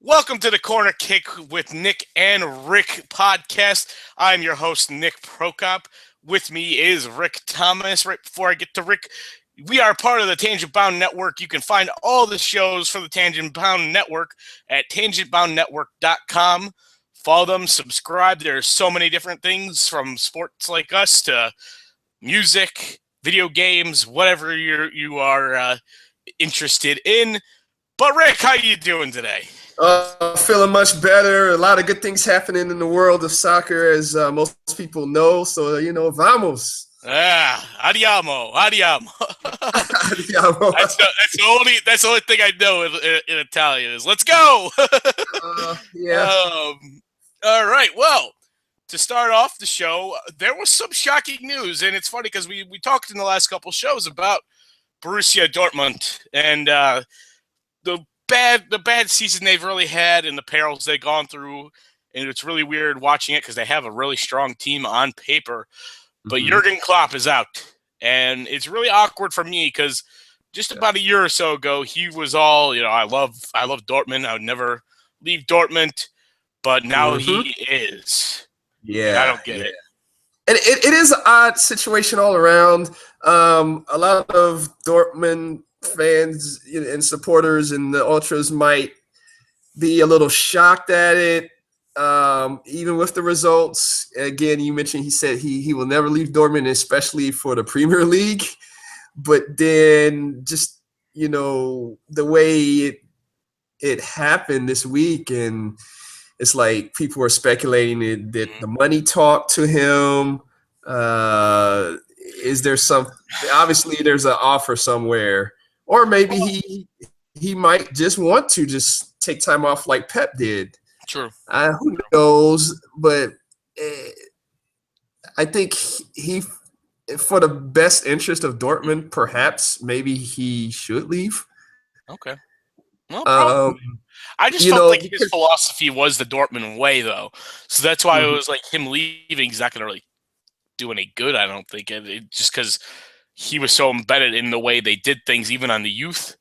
Welcome to the Corner Kick with Nick and Rick podcast. I'm your host, Nick Prokop. With me is Rick Thomas. Right before I get to Rick, we are part of the Tangent Bound Network. You can find all the shows for the Tangent Bound Network at tangentboundnetwork.com. Follow them, subscribe. There's so many different things from sports like us to music, video games, whatever you are interested in. But Rick, how you doing today? Feeling much better. A lot of good things happening in the world of soccer, as most people know. So, vamos. Andiamo. Andiamo. That's the only thing I know in Italian is let's go. Yeah. All right. Well, to start off the show, there was some shocking news, and it's funny because we talked in the last couple shows about Borussia Dortmund and the bad season they've really had and the perils they've gone through, and it's really weird watching it because they have a really strong team on paper, but Jurgen Klopp is out, and it's really awkward for me because just about a year or so ago he was all, I love Dortmund, I would never leave Dortmund, but now he is. Yeah, I don't get it. And it is an odd situation all around. A lot of Dortmund fans and supporters and the ultras might be a little shocked at it, even with the results. Again, you mentioned he said he will never leave Dortmund, especially for the Premier League. But then just, the way it happened this week, and it's like people are speculating that the money talked to him. Is there obviously there's an offer somewhere. Or maybe he might just want to just take time off like Pep did. True. Who knows? But I think he, for the best interest of Dortmund, perhaps maybe he should leave. Okay. No problem. I just felt like his philosophy was the Dortmund way, though. So that's why it was like him leaving is not going to really do any good, I don't think. Just because he was so embedded in the way they did things, even on the youth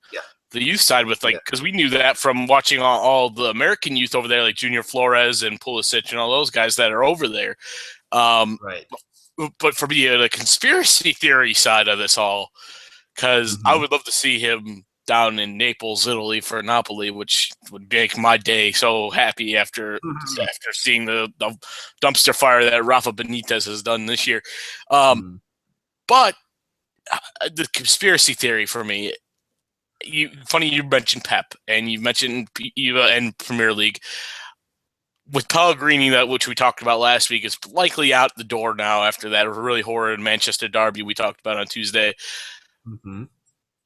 side with because we knew that from watching all the American youth over there, like Junior Flores and Pulisic and all those guys that are over there. Right. But for me, the conspiracy theory side of this all, because I would love to see him down in Naples, Italy for Napoli, which would make my day so happy after seeing the dumpster fire that Rafa Benitez has done this year. But the conspiracy theory for me, you mentioned Pep and you mentioned and Premier League with Pellegrini, which we talked about last week, is likely out the door now after that really horrid Manchester derby we talked about on Tuesday.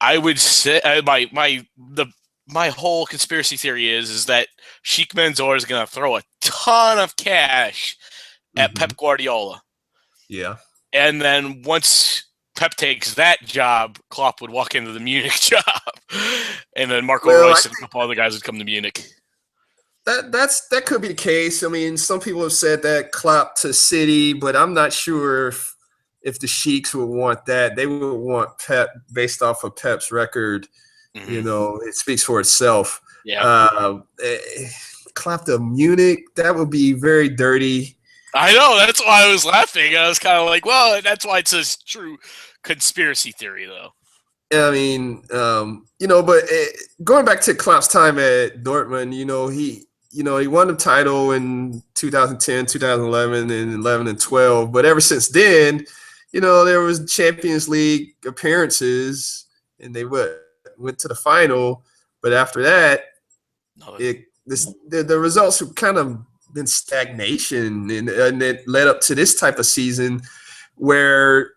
I would say my whole conspiracy theory is that Sheikh Mansour is going to throw a ton of cash at Pep Guardiola. Yeah, and then once Pep takes that job, Klopp would walk into the Munich job, and then Marco Reus and a couple other guys would come to Munich. That could be the case. I mean, some people have said that Klopp to City, but I'm not sure if the Sheiks would want that. They would want Pep based off of Pep's record. It speaks for itself. Yeah. Klopp to Munich, that would be very dirty. I know. That's why I was laughing. I was kind of like, well, that's why it's a true conspiracy theory, though. I mean, but going back to Klopp's time at Dortmund, he won the title in 2010, 2011, and 11 and 12. But ever since then, there was Champions League appearances, and they went to the final. But after that, the results have kind of been stagnation, and it led up to this type of season where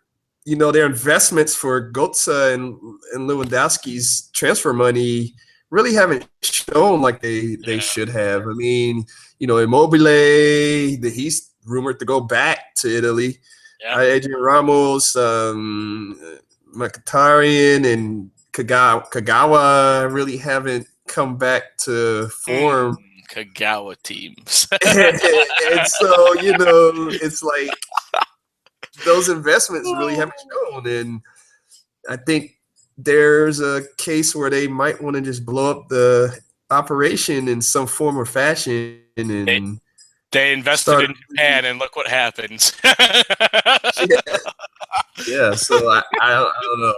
their investments for Götze and Lewandowski's transfer money really haven't shown like they should have. I mean, Immobile, he's rumored to go back to Italy. Yeah. Adrian Ramos, Mkhitaryan, and Kagawa really haven't come back to form. Kagawa teams. and so, it's like those investments really haven't shown. And I think there's a case where they might want to just blow up the operation in some form or fashion They, and they invested started. in Japan, and look what happens. Yeah, yeah. So I don't know.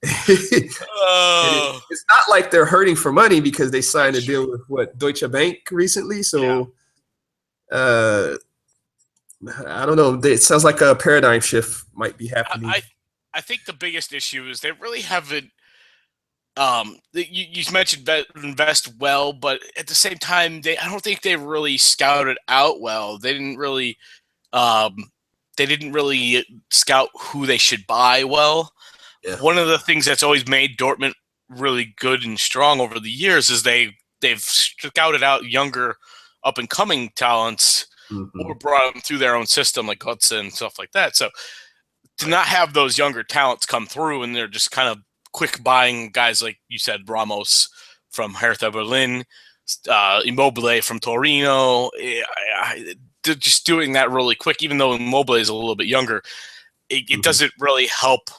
And Oh, it's not like they're hurting for money because they signed a that's true. deal with what Deutsche Bank recently. Yeah. So uh, I don't know. It sounds like a paradigm shift might be I, happening. I I think the biggest issue is they really haven't. You mentioned invest well, but at the same time, I don't think they really scouted out well. Um, they didn't really scout who they should buy well. Yeah. One of the things that's always made Dortmund really good and strong over the years is they've scouted out younger up and coming talents Mm-hmm. or brought them through their own system like Götze and stuff like that. So to not have those younger talents come through and they're just kind of quick buying guys like you said, Ramos from Hertha Berlin, Immobile from Torino. They're just doing that really quick, even though Immobile is a little bit younger. It Mm-hmm. doesn't really help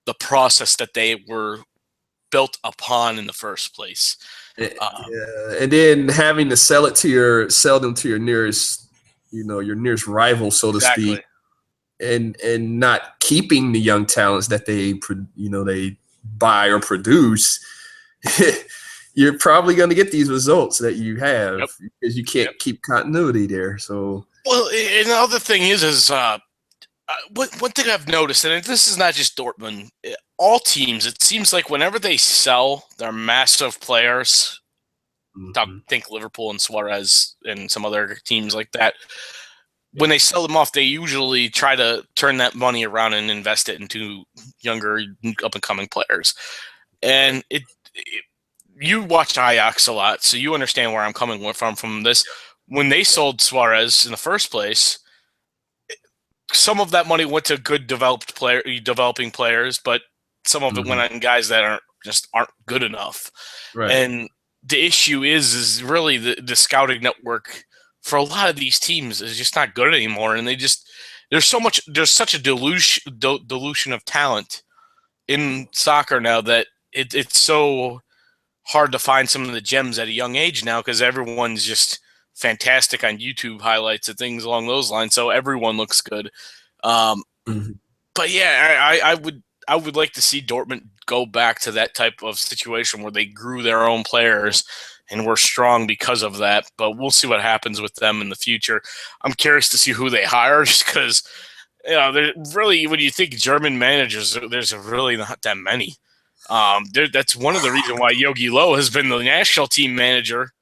the process that they were built upon in the first place. Yeah, and then having to sell them to your nearest, your nearest rival, so to Exactly. speak, and not keeping the young talents that they buy or produce. You're probably going to get these results that you have Yep. because you can't Yep. keep continuity there. So, Well, and the other thing is one thing I've noticed, and this is not just Dortmund, all teams, it seems like whenever they sell their massive players, think Liverpool and Suarez and some other teams like that, when they sell them off, they usually try to turn that money around and invest it into younger, up and coming players. And you watch Ajax a lot, so you understand where I'm coming from this. When they sold Suarez in the first place, some of that money went to good developing players, but some of it went on guys that aren't good enough. right. And the issue is really the scouting network for a lot of these teams is just not good anymore, and there's such a dilution of talent in soccer now that it's so hard to find some of the gems at a young age now because everyone's just fantastic on YouTube highlights and things along those lines. So everyone looks good. But yeah, I would like to see Dortmund go back to that type of situation where they grew their own players and were strong because of that. But we'll see what happens with them in the future. I'm curious to see who they hire just because really when you think German managers, there's really not that many. That's one of the reasons why Yogi Löw has been the national team manager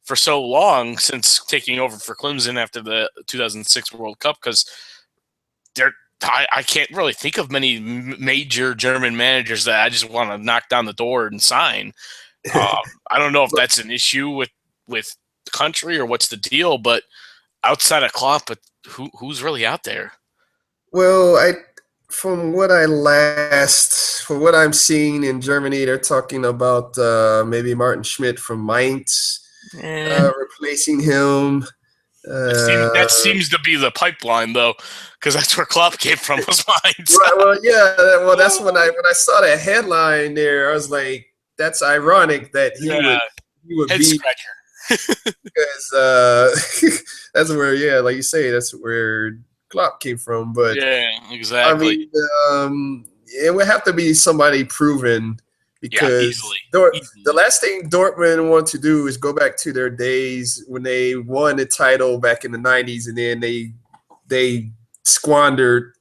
for so long since taking over for Clemson after the 2006 World Cup because I can't really think of many major German managers that I just want to knock down the door and sign. I don't know if that's an issue with the country or what's the deal, but outside of Klopp, who's really out there? Well, from what I'm seeing in Germany, they're talking about maybe Martin Schmidt from Mainz replacing him. That seems to be the pipeline, though, because that's where Klopp came from. Was Mainz. Right, well, yeah. Well, that's when I saw that headline there. I was like, that's ironic that he would head be scratcher. because that's where, like you say, that's where Klopp came from. But yeah, exactly. I mean, it would have to be somebody proven because easily. The last thing Dortmund want to do is go back to their days when they won the title back in the 90s and then they squandered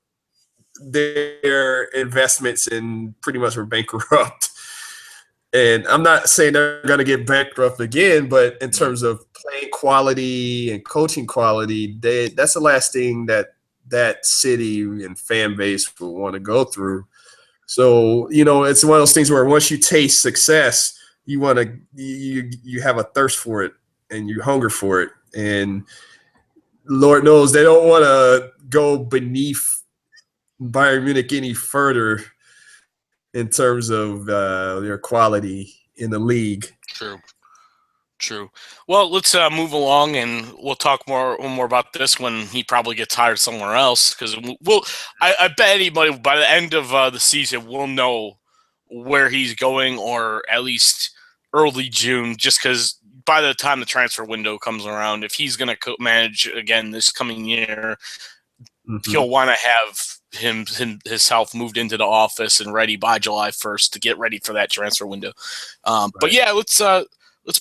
their investments and pretty much were bankrupt. And I'm not saying they're going to get bankrupt again, but in terms of playing quality and coaching quality, that's the last thing that city and fan base will want to go through. So, it's one of those things where once you taste success, you want to you have a thirst for it and you hunger for it. And Lord knows they don't want to go beneath Bayern Munich any further in terms of their quality in the league. True. Well, let's move along, and we'll talk more about this when he probably gets hired somewhere else. Because I bet anybody by the end of the season will know where he's going, or at least early June, just because by the time the transfer window comes around, if he's going to manage again this coming year, he'll want to have himself moved into the office and ready by July 1st to get ready for that transfer window. But yeah, let's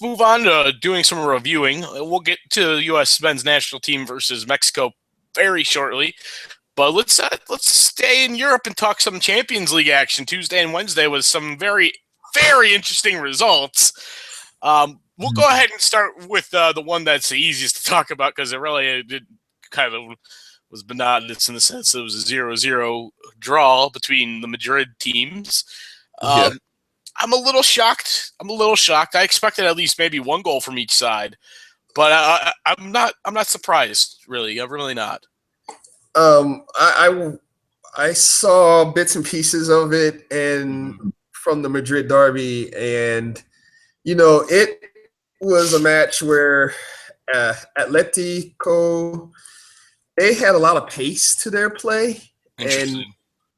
move on to doing some reviewing. We'll get to the U.S. men's national team versus Mexico very shortly. But let's stay in Europe and talk some Champions League action. Tuesday and Wednesday was some very, very interesting results. We'll go ahead and start with the one that's the easiest to talk about because it really did kind of was monotonous in the sense that it was a 0-0 draw between the Madrid teams. I'm a little shocked. I expected at least maybe one goal from each side, but I'm not surprised. Really, I'm really not. I saw bits and pieces of it and from the Madrid derby, and it was a match where Atletico, they had a lot of pace to their play, and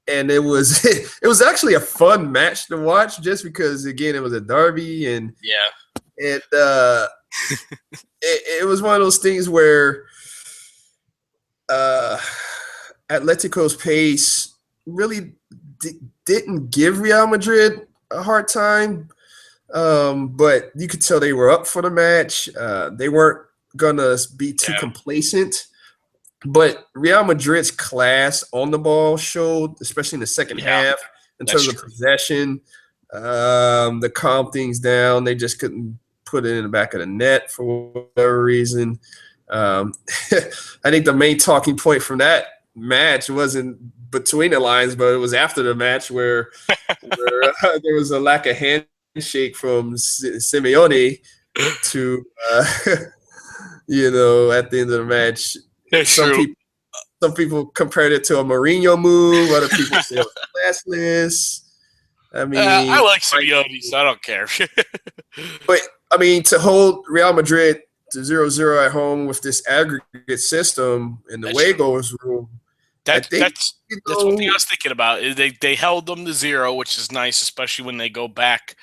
it was actually a fun match to watch just because again it was a derby, and it was one of those things where Atletico's pace really didn't give Real Madrid a hard time, but you could tell they were up for the match. They weren't gonna be too complacent, but Real Madrid's class on the ball showed, especially in the second half, in terms of possession. The calm things down. They just couldn't put it in the back of the net for whatever reason. I think the main talking point from that match wasn't between the lines, but it was after the match where there was a lack of handshake from Simeone to, at the end of the match. Some people compared it to a Mourinho move. Other people say it was classless. I mean, I like Simeone, so I don't care. But I mean, to hold Real Madrid to 0-0 at home with this aggregate system in the away goals room. That's one thing I was thinking about. They held them to 0, which is nice, especially when they go back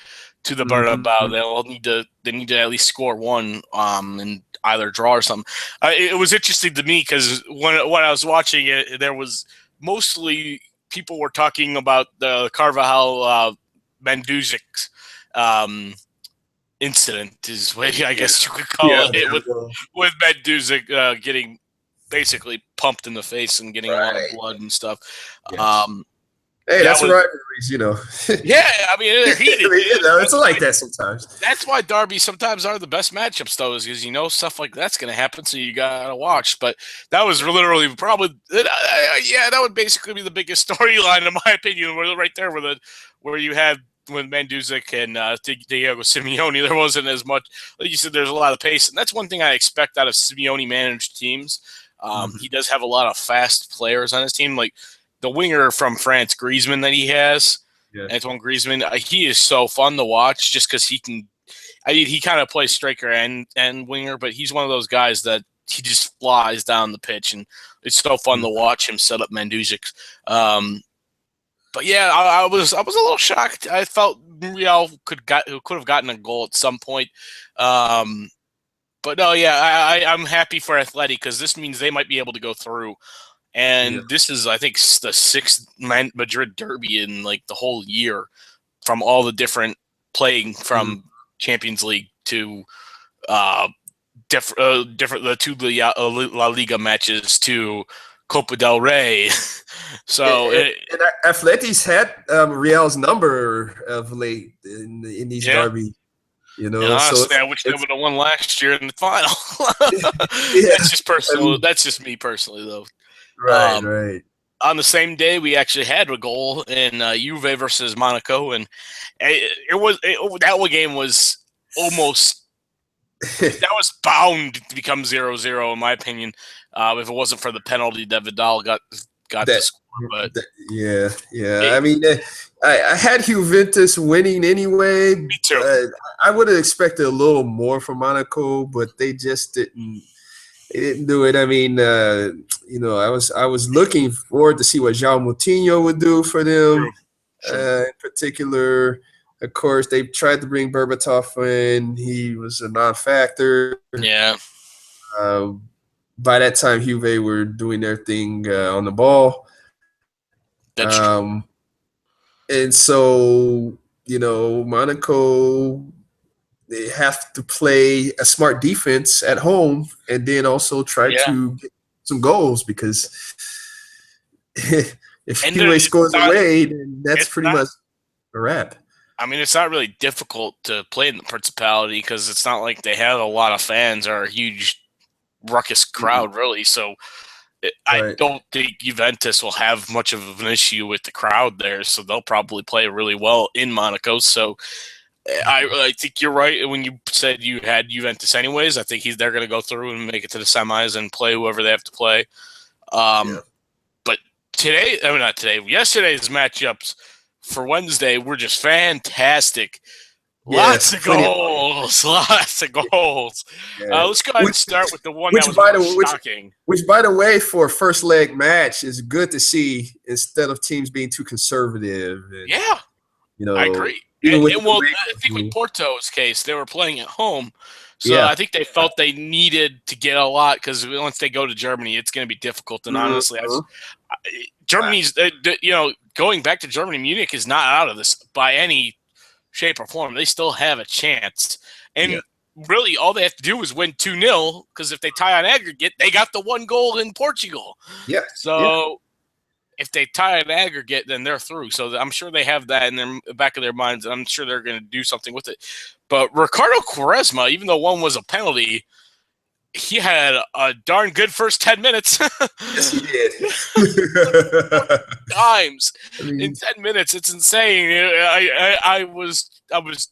to the Bernabeu. They need to at least score one and either draw or something. It was interesting to me because when I was watching it, there was mostly people were talking about the Carvajal Mandzukic incident is what I guess you could call it with Mandzukic getting basically pumped in the face and getting a lot of blood and stuff. Hey, that's rivalries, Yeah, I mean, they're heated. It's like that sometimes. That's why derbies sometimes are the best matchups, though, is because stuff like that's going to happen, so you got to watch. But that was literally probably, that would basically be the biggest storyline, in my opinion, right there where you had with Mandzukic and Diego Simeone. There wasn't as much, like you said, there's a lot of pace. And that's one thing I expect out of Simeone-managed teams. He does have a lot of fast players on his team, like the winger from France, Griezmann, that he has, Antoine Griezmann. He is so fun to watch just because he can. I mean, he kind of plays striker and winger, but he's one of those guys that he just flies down the pitch, and it's so fun to watch him set up Mandzukic. But yeah, I was a little shocked. I felt Real could have gotten a goal at some point. But no, I'm happy for Atleti because this means they might be able to go through. And this is, I think, the 6th Madrid derby in like the whole year, from all the different playing from Champions League to the 2 La Liga matches to Copa del Rey. So and Atleti's had Real's number of late in these derby. Honestly, I wish they would have won last year in the final. That's just personal. That's just me personally, though. Right. On the same day, we actually had a goal in Juve versus Monaco, and that game was almost that was bound to become 0-0 in my opinion. If it wasn't for the penalty that Vidal got to score. But I mean, I had Juventus winning anyway. Me too. I would have expected a little more from Monaco, but they just didn't. They didn't do it. I mean, I was looking forward to see what João Moutinho would do for them, in particular. Of course, they tried to bring Berbatov in. He was a non-factor. Yeah. By that time, Juve were doing their thing on the ball. That's true. And so, Monaco, they have to play a smart defense at home and then also try to get some goals, because if Juve scores away, then that's pretty much a wrap. I mean, it's not really difficult to play in the Principality because it's not like they have a lot of fans or a huge ruckus crowd, really. So I don't think Juventus will have much of an issue with the crowd there. So they'll probably play really well in Monaco. So I think you're right when you said you had Juventus anyways. I think they're going to go through and make it to the semis and play whoever they have to play. But yesterday's matchups for Wednesday were just fantastic. Lots of goals. Let's go ahead and start with the one that was shocking. Which, by the way, for a first leg match is good to see instead of teams being too conservative. And, I agree. I think with Porto's case, they were playing at home. So I think they felt they needed to get a lot because once they go to Germany, it's going to be difficult. And honestly, Germany's, going back to Germany, Munich is not out of this by any shape or form. They still have a chance. And really, all they have to do is win 2-0 because if they tie on aggregate, they got the one goal in Portugal. So if they tie an aggregate, then they're through. So I'm sure they have that in the back of their minds, and I'm sure they're going to do something with it. But Ricardo Quaresma, even though one was a penalty, he had a darn good first 10 minutes. Yes, he did. Times in 10 minutes. It's insane. I was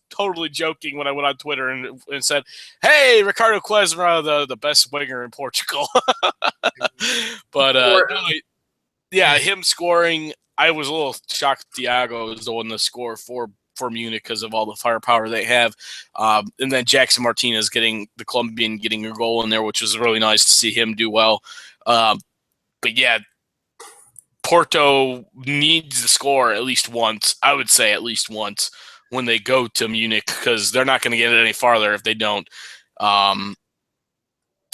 totally joking when I went on Twitter and said, "Hey, Ricardo Quaresma, the best winger in Portugal." But him scoring. I was a little shocked. Thiago is the one to score for Munich because of all the firepower they have. And then Jackson Martinez the Colombian getting a goal in there, which was really nice to see him do well. But yeah, Porto needs to score at least once. I would say at least once when they go to Munich because they're not going to get it any farther if they don't. The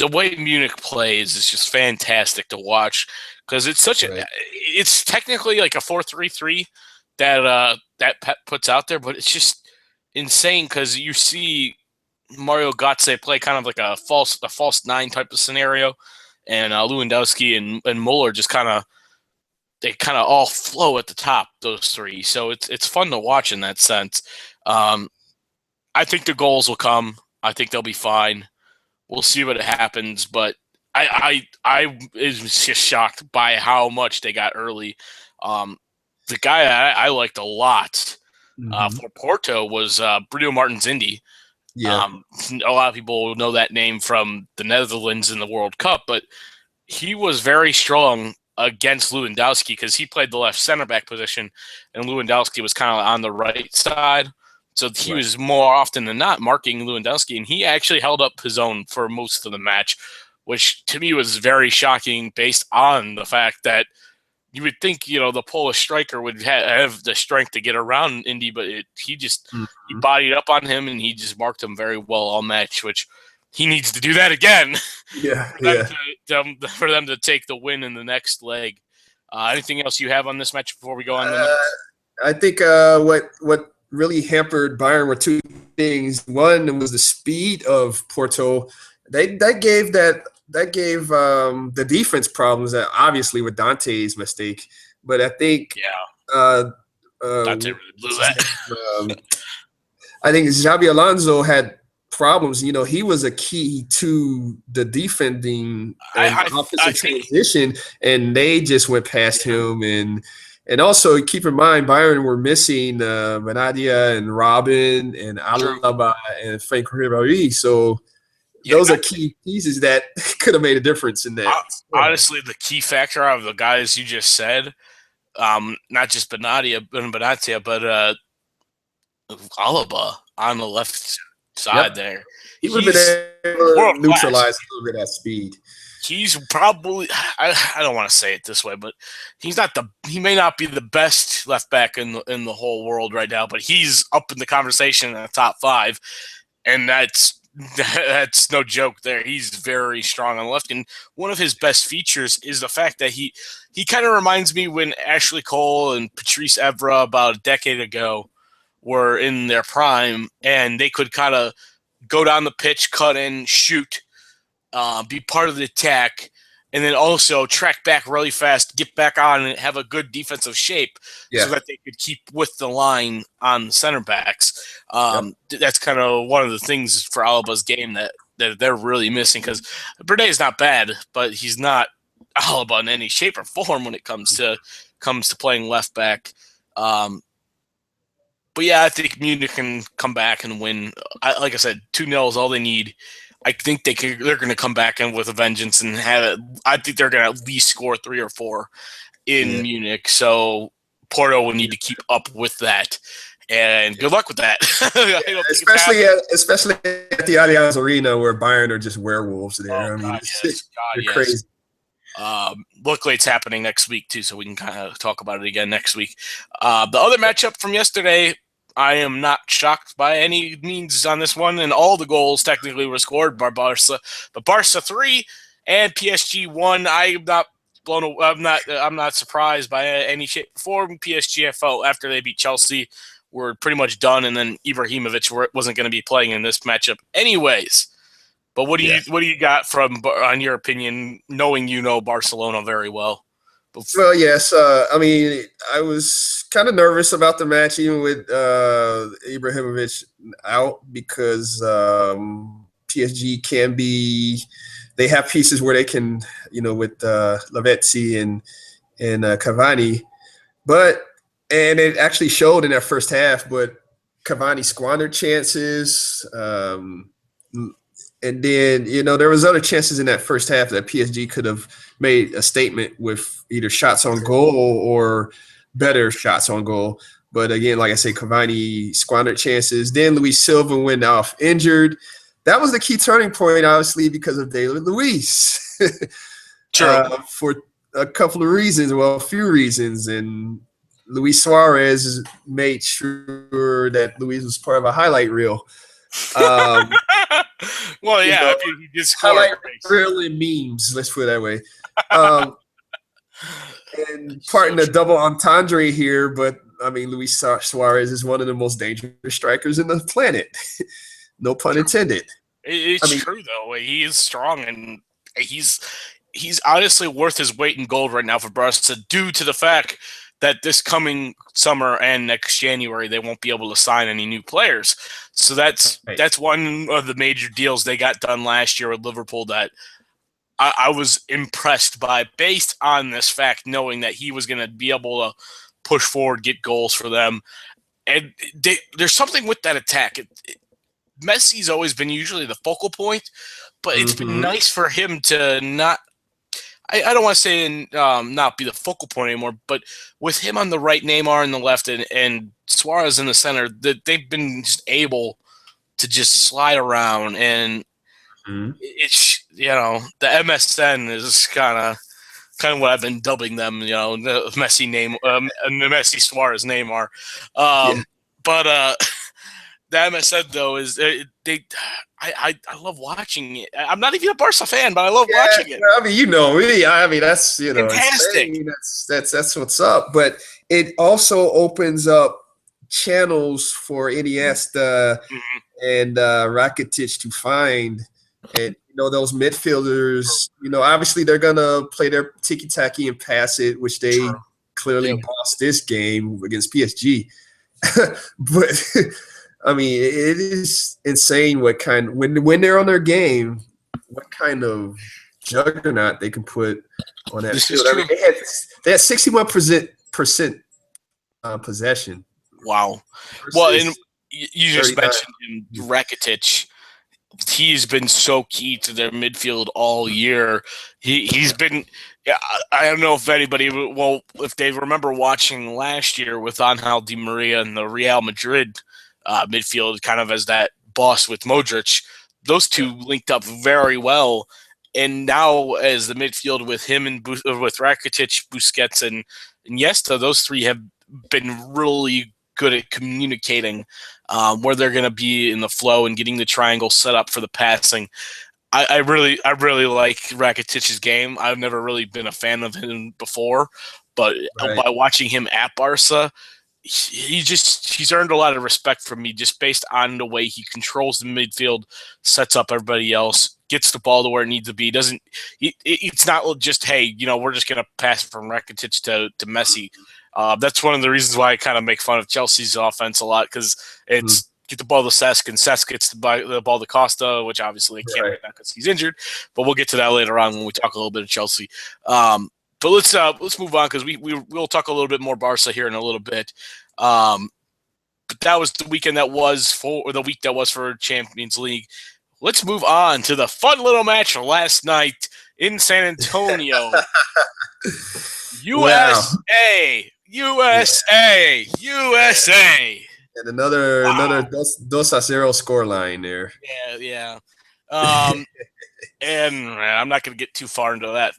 way Munich plays is just fantastic to watch because it's it's technically like a 4-3-3 that Pep puts out there, but it's just insane because you see Mario Götze play kind of like a false nine type of scenario, and Lewandowski and Muller just kind of all flow at the top, those three. So it's fun to watch in that sense. I think the goals will come. I think they'll be fine. We'll see what happens, but I was just shocked by how much they got early. The guy I liked a lot for Porto was Bruno Martins Indy. A lot of people know that name from the Netherlands in the World Cup, but he was very strong against Lewandowski because he played the left center back position, and Lewandowski was kind of on the right side. So he was more often than not marking Lewandowski, and he actually held up his own for most of the match, which to me was very shocking based on the fact that you would think, the Polish striker would have the strength to get around Indy, but he bodied up on him and he just marked him very well all match, which he needs to do that again. For them to take the win in the next leg. Anything else you have on this match before we go on? I think what really hampered Bayern were two things. One was the speed of Porto. That gave the defense problems that obviously with Dante's mistake. But I think Dante really blew that. I think Xabi Alonso had problems. He was a key to the defending and offensive transition, and they just went past him. And also keep in mind, Bayern were missing Benatia and Robin and Alaba and Frank Ribéry. So those are key pieces that could have made a difference in that. Honestly, the key factor of the guys you just said, not just Benatia, but Alaba on the left side there. He would have been able to neutralize a little bit of that speed. He's probably I don't want to say it this way, but he may not be the best left back in the whole world right now, but he's up in the conversation in the top 5, and that's no joke there. He's very strong on the left, and one of his best features is the fact that he kind of reminds me when Ashley Cole and Patrice Evra about a decade ago were in their prime, and they could kind of go down the pitch, cut in, shoot, be part of the attack, and then also track back really fast, get back on, and have a good defensive shape so that they could keep with the line on the center backs. That's kind of one of the things for Alaba's game that they're really missing, because Bernay is not bad, but he's not Alaba in any shape or form when it comes to playing left back. But yeah, I think Munich can come back and win. Like I said, 2-0 is all they need. I think they're going to come back in with a vengeance and have it. I think they're going to at least score 3 or 4 in Munich. So Porto will need to keep up with that. And good luck with that. Especially at the Allianz Arena, where Bayern are just werewolves there. They're crazy. Luckily, it's happening next week too, so we can kind of talk about it again next week. The other matchup from yesterday, I am not shocked by any means on this one, and all the goals technically were scored by Barca. But Barca 3 and PSG 1. I'm not surprised by any shape or form. PSG, I felt after they beat Chelsea, were pretty much done, and then Ibrahimovic wasn't going to be playing in this matchup anyways. But what do you got on your opinion, knowing Barcelona very well? Well, yes. I was kind of nervous about the match, even with Ibrahimovic out, because PSG can be – they have pieces where they can, with Lavezzi and Cavani. And it actually showed in that first half, but Cavani squandered chances. And then, there was other chances in that first half that PSG could have made a statement with either shots on goal or better shots on goal. But again, like I say, Cavani squandered chances. Then Luis Silva went off injured. That was the key turning point, obviously, because of David Luiz. For a couple of reasons, a few reasons. And Luis Suarez made sure that Luis was part of a highlight reel. He just highlight reel and memes. Let's put it that way. And pardon the double entendre here, but Luis Suarez is one of the most dangerous strikers in the planet. No pun intended. It's true though. He is strong, and he's honestly worth his weight in gold right now for Barca, due to the fact that this coming summer and next January they won't be able to sign any new players. So that's one of the major deals they got done last year with Liverpool that I was impressed by, based on this fact, knowing that he was going to be able to push forward, get goals for them. And there's something with that attack. Messi's always been usually the focal point, but it's been nice for him to not – I don't want to say not be the focal point anymore, but with him on the right, Neymar on the left, and Suarez in the center, they've been just able to just slide around, and it's the MSN is kind of what I've been dubbing them, the Messi name, Messi Suarez Neymar, but the MSN though is I love watching it. I'm not even a Barca fan, but I love watching it. That's fantastic. That's what's up. But it also opens up channels for Iniesta and Rakitic to find, and those midfielders. Obviously they're gonna play their tiki-taki and pass it, which they clearly bossed this game against PSG. But it is insane when they're on their game, what kind of juggernaut they can put on that field. They had 61% possession. Wow. Well, and you just mentioned Rakitic. He's been so key to their midfield all year. He's been. Yeah, I don't know if anybody. Well, if they remember watching last year with Angel Di Maria and the Real Madrid midfield, kind of as that boss with Modric, those two linked up very well. And now as the midfield with him and with Rakitic, Busquets, and Iniesta, those three have been really good at communicating where they're going to be in the flow and getting the triangle set up for the passing. I really like Rakitic's game. I've never really been a fan of him before, but by watching him at Barca, he's earned a lot of respect from me just based on the way he controls the midfield, sets up everybody else, gets the ball to where it needs to be. It's not just, hey, we're just going to pass from Rakitic to Messi. That's one of the reasons why I kind of make fun of Chelsea's offense a lot, because it's get the ball to Cesc, and Cesc gets the ball to Costa, which obviously he can't right now because he's injured. But we'll get to that later on when we talk a little bit of Chelsea. But let's move on, because we'll talk a little bit more Barca here in a little bit. But that was the weekend that was the week that was for Champions League. Let's move on to the fun little match last night in San Antonio. USA. And another 2-0 scoreline there. Yeah. And I'm not going to get too far into that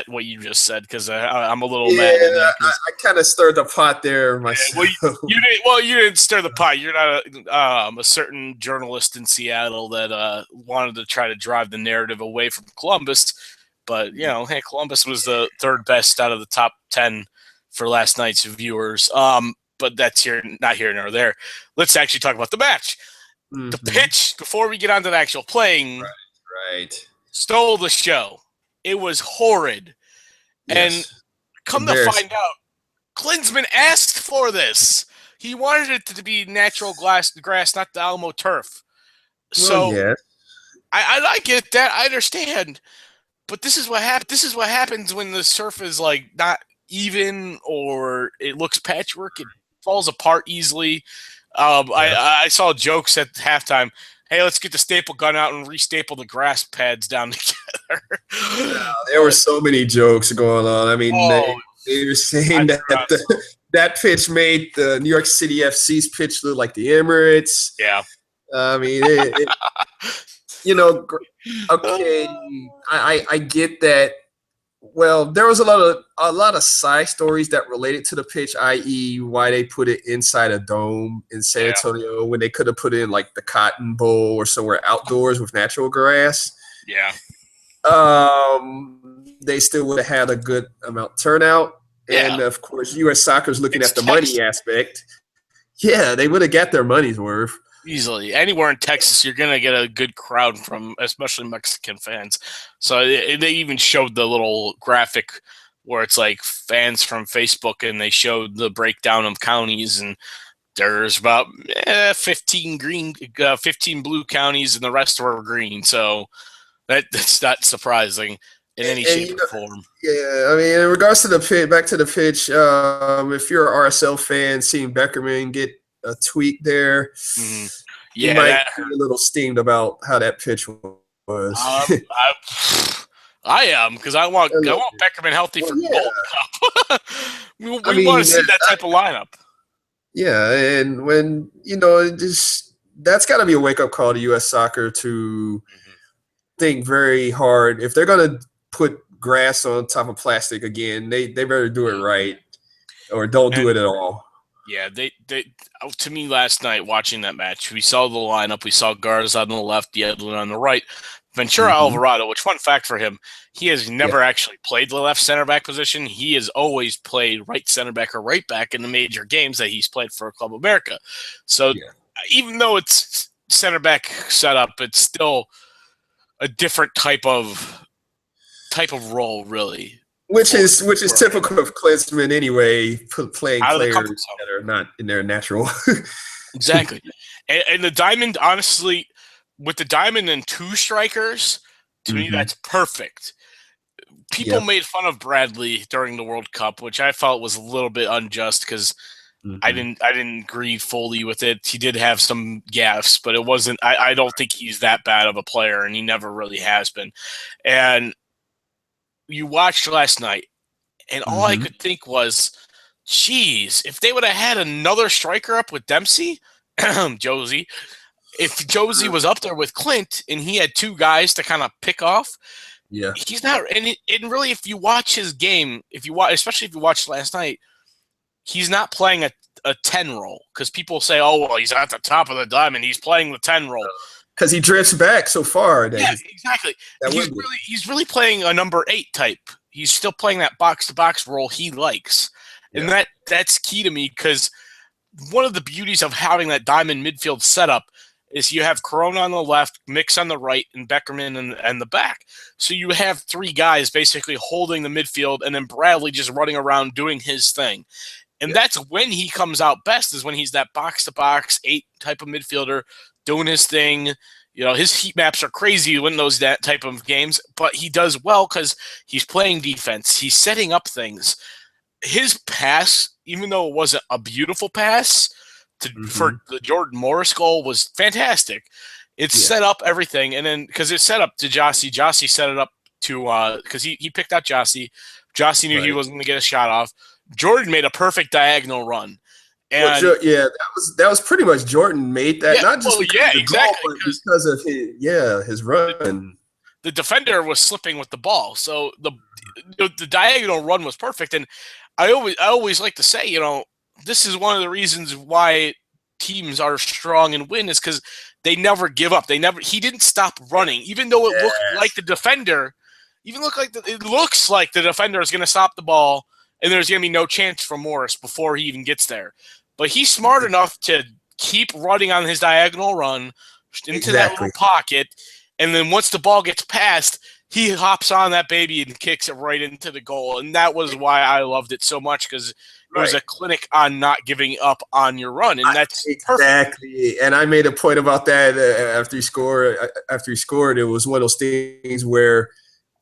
what you just said, because I'm a little mad at that. I kind of stirred the pot there myself. You didn't stir the pot. You're not a certain journalist in Seattle that wanted to try to drive the narrative away from Columbus. But, hey, Columbus was the third best out of the top 10 for last night's viewers. But that's not here nor there. Let's actually talk about the match. Mm-hmm. The pitch, before we get on to the actual playing, right, stole the show. It was horrid. Yes. And come to find out, Klinsmann asked for this. He wanted it to be natural grass, not the Alamo turf. So I get that. I understand. But this is what happens. This is what happens when the surf is like not even, or it looks patchwork. It falls apart easily. I saw jokes at halftime. Hey, let's get the staple gun out and restaple the grass pads down together. There were so many jokes going on. I mean, they were saying that pitch made the New York City FC's pitch look like the Emirates. Yeah. I mean, okay, I get that. Well, there was a lot of side stories that related to the pitch, i.e., why they put it inside a dome in San Antonio when they could have put it in like the Cotton Bowl or somewhere outdoors with natural grass. Yeah. They still would have had a good amount turnout. Yeah. And of course, U.S. Soccer's looking at the money aspect. Yeah, they would have got their money's worth. Easily. Anywhere in Texas, you're going to get a good crowd from especially Mexican fans. So they even showed the little graphic where it's like fans from Facebook, and they showed the breakdown of counties, and there's about 15 blue counties, and the rest were green. So that's not surprising in any shape or form. Yeah, I mean, in regards to the pitch, back to the pitch, if you're an RSL fan, seeing Beckerman get a tweet there, you might be a little steamed about how that pitch was. I am, because I want Beckerman healthy for Gold Cup. we want to see that type of lineup. Yeah, and when that's got to be a wake up call to U.S. Soccer to think very hard. If they're going to put grass on top of plastic again, they better do it right, or don't do it at all. Yeah, they to me last night watching that match, we saw the lineup. We saw Garza on the left, Yedlin on the right, Ventura Alvarado, which, fun fact for him, he has never actually played the left center back position. He has always played right center back or right back in the major games that he's played for Club America. So even though it's center back setup, it's still a different type of role, really. Which is typical of Klinsmann anyway, playing players that are not in their natural. Exactly. And the diamond, honestly, with the diamond and two strikers, to me, that's perfect. People made fun of Bradley during the World Cup, which I felt was a little bit unjust, because I didn't agree fully with it. He did have some gaffes, but it wasn't. I don't think he's that bad of a player, and he never really has been. And you watched last night, and all I could think was, geez, if they would have had another striker up with Dempsey, Josie, if Josie was up there with Clint and he had two guys to kind of pick off, Yeah. he's not. And really, if you watch his game, especially if you watched last night, he's not playing a 10 role, because people say, oh, well, he's at the top of the diamond. He's playing the 10 role. Because he drifts back so far. Yeah, exactly. He's really playing a number 8 type. He's still playing that box-to-box role he likes. And that's key to me, because one of the beauties of having that diamond midfield setup is you have Corona on the left, Mix on the right, and Beckerman and the back. So you have 3 guys basically holding the midfield, and then Bradley just running around doing his thing. And that's when he comes out best, is when he's that box-to-box 8 type of midfielder doing his thing. You know, his heat maps are crazy to win those that type of games, but he does well because he's playing defense. He's setting up things. His pass, even though it wasn't a beautiful pass for the Jordan Morris goal, was fantastic. It set up everything, and then because it set up to Jossie, Jossie set it up to because he picked out Jossie. Jossie knew he wasn't going to get a shot off. Jordan made a perfect diagonal run. And that was pretty much Jordan made that, not just because of the goal, but because of his run. The defender was slipping with the ball, so the diagonal run was perfect. And I always like to say, you know, this is one of the reasons why teams are strong and win, is because they never give up. He didn't stop running, even though it looked like the defender. It looks like the defender is going to stop the ball, and there's going to be no chance for Morris before he even gets there. But he's smart enough to keep running on his diagonal run into that little pocket, and then once the ball gets passed, he hops on that baby and kicks it right into the goal. And that was why I loved it so much, because it was a clinic on not giving up on your run, and that's perfect. And I made a point about that after he scored. It was one of those things where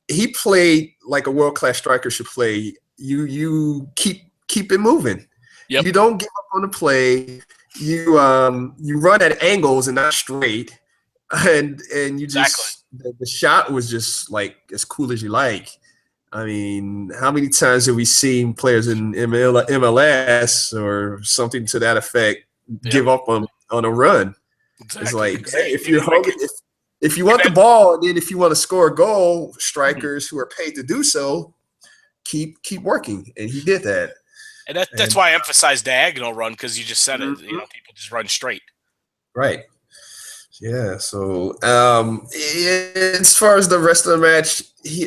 he played like a world-class striker should play. You keep it moving. Yep. You don't give up on the play. You run at angles and not straight, and you just the shot was just like as cool as you like. I mean, how many times have we seen players in MLS or something to that effect give up on a run? It's like, hey, if you're hungry, if you want the ball, and then if you want to score a goal, strikers who are paid to do so, keep working, and he did that. And that's why I emphasize diagonal run, because you just said it. You know, people just run straight. Right. Yeah. So as far as the rest of the match,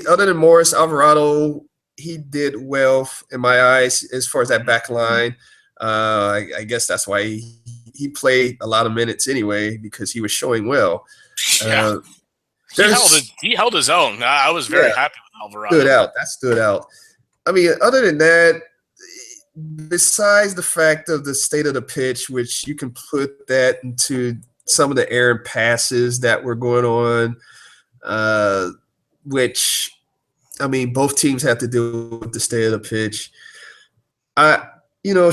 other than Morris, Alvarado, he did well in my eyes as far as that back line. I guess that's why he played a lot of minutes anyway, because he was showing well. Yeah. He held his own. I was very happy with Alvarado. That stood out. I mean, other than that, besides the fact of the state of the pitch, which you can put that into some of the errant passes that were going on, which, I mean, both teams have to do with the state of the pitch.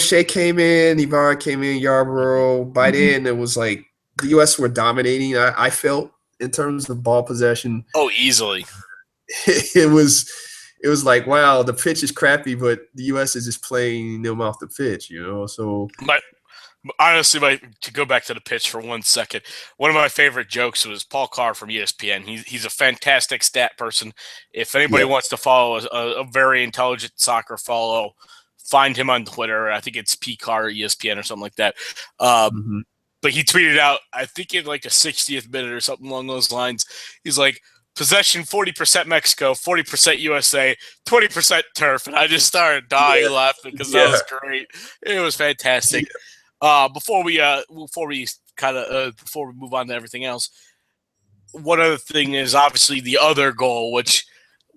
Shea came in, Ibarra came in, Yarborough. By then, it was like the U.S. were dominating, I felt, in terms of ball possession. Oh, easily. It was like, wow, the pitch is crappy, but the U.S. is just playing them off the pitch, you know. So, honestly, to go back to the pitch for 1 second, one of my favorite jokes was Paul Carr from ESPN. He's a fantastic stat person. If anybody wants to follow a very intelligent soccer follow, find him on Twitter. I think it's P Carr ESPN or something like that. But he tweeted out, I think in like the 60th minute or something along those lines, he's like, possession 40% Mexico, 40% USA, 20% turf. And I just started dying laughing because that was great. It was fantastic. Before we move on to everything else, one other thing is obviously the other goal, which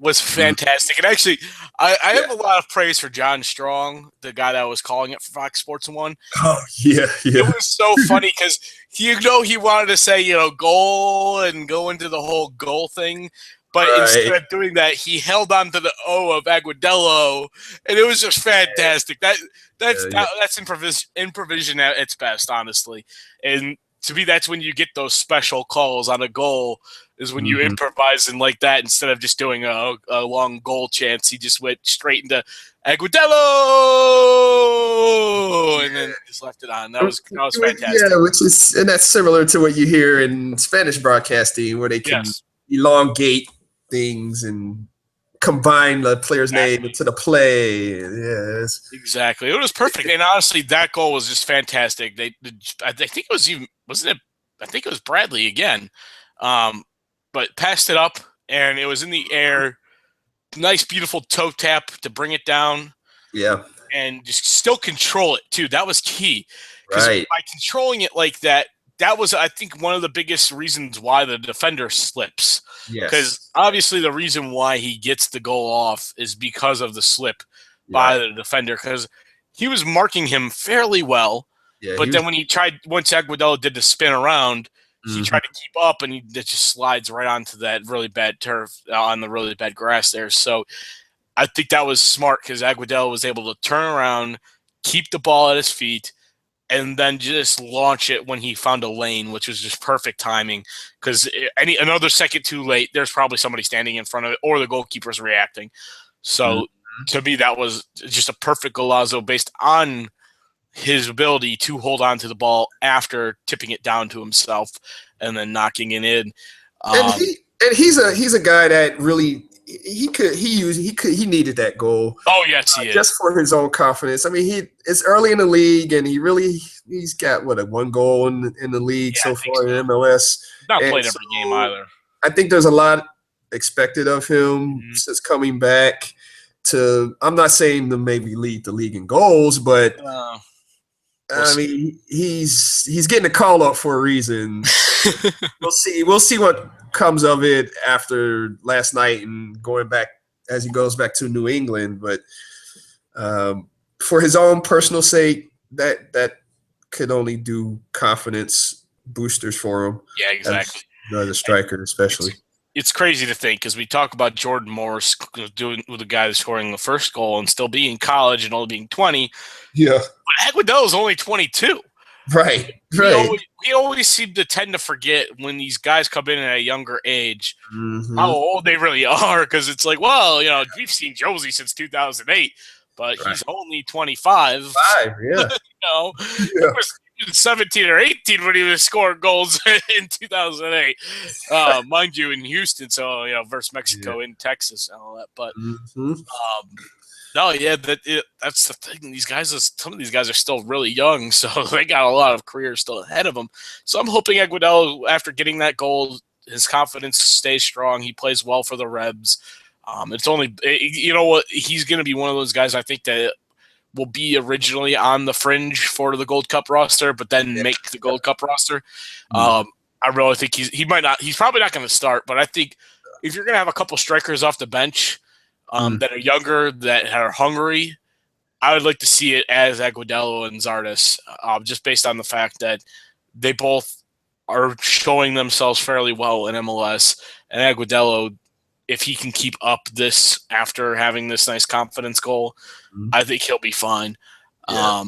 was fantastic. And actually, I have a lot of praise for John Strong, the guy that was calling it for Fox Sports 1. Oh, yeah. It was so funny because, he wanted to say, goal and go into the whole goal thing. But instead of doing that, he held on to the O of Aguadillo, and it was just fantastic. That's improvisation at its best, honestly. And to me, that's when you get those special calls on a goal, is when you improvise and like that, instead of just doing a long goal chance. He just went straight into Aguadillo and then just left it on. That was fantastic. Yeah, and that's similar to what you hear in Spanish broadcasting, where they can elongate things and combine the player's name into the play. Yeah, exactly. It was perfect, and honestly, that goal was just fantastic. I think it was even wasn't it? I think it was Bradley again, but passed it up, and it was in the air. Nice, beautiful toe tap to bring it down. Yeah, and just still control it too. That was key because right. by controlling it like that, that was I think one of the biggest reasons why the defender slips. Because Yes. obviously the reason why he gets the goal off is because of the slip by the defender. Because he was marking him fairly well, Yeah, but then when he tried, once Aguadillo did the spin around, he tried to keep up, and it just slides right onto that really bad turf on the really bad grass there. So I think that was smart because Aguadillo was able to turn around, keep the ball at his feet, and then just launch it when he found a lane, which was just perfect timing. Because another second too late, there's probably somebody standing in front of it, or the goalkeeper's reacting. So to me, that was just a perfect golazo based on his ability to hold on to the ball after tipping it down to himself and then knocking it in. And he's a guy that really he needed that goal. Oh yes, he is. Just for his own confidence. I mean, it's early in the league, and he's got a 1 goal in the league so far in MLS. Not played every game either. I think there's a lot expected of him since coming back. I'm not saying to maybe lead the league in goals, but I mean, he's getting a call up for a reason. We'll see what comes of it after last night and going back as he goes back to New England. But for his own personal sake, that could only do confidence boosters for him. Yeah, exactly. As a striker, especially. It's crazy to think because we talk about Jordan Morris doing with the guy that's scoring the first goal and still being in college and only being 20. Yeah. But Aguadillo's only 22. Right. We always seem to tend to forget when these guys come in at a younger age how old they really are, because it's like, well, we've seen Josie since 2008, but he's only 25. Yeah. He was 17 or 18 when he was scoring goals in 2008. Mind you, in Houston, so versus Mexico in Texas and all that. But no, yeah, that's the thing. Some of these guys are still really young, so they got a lot of careers still ahead of them. So I'm hoping Aguadillo, after getting that goal, his confidence stays strong. He plays well for the Rebs. It's only, he's going to be one of those guys I think that will be originally on the fringe for the Gold Cup roster, but then make the Gold Cup roster. I really think he's probably not going to start, but I think if you're going to have a couple strikers off the bench that are younger, that are hungry, I would like to see it as Aguadillo and Zardes, just based on the fact that they both are showing themselves fairly well in MLS, and Aguadillo, if he can keep up this after having this nice confidence goal, I think he'll be fine. Yeah.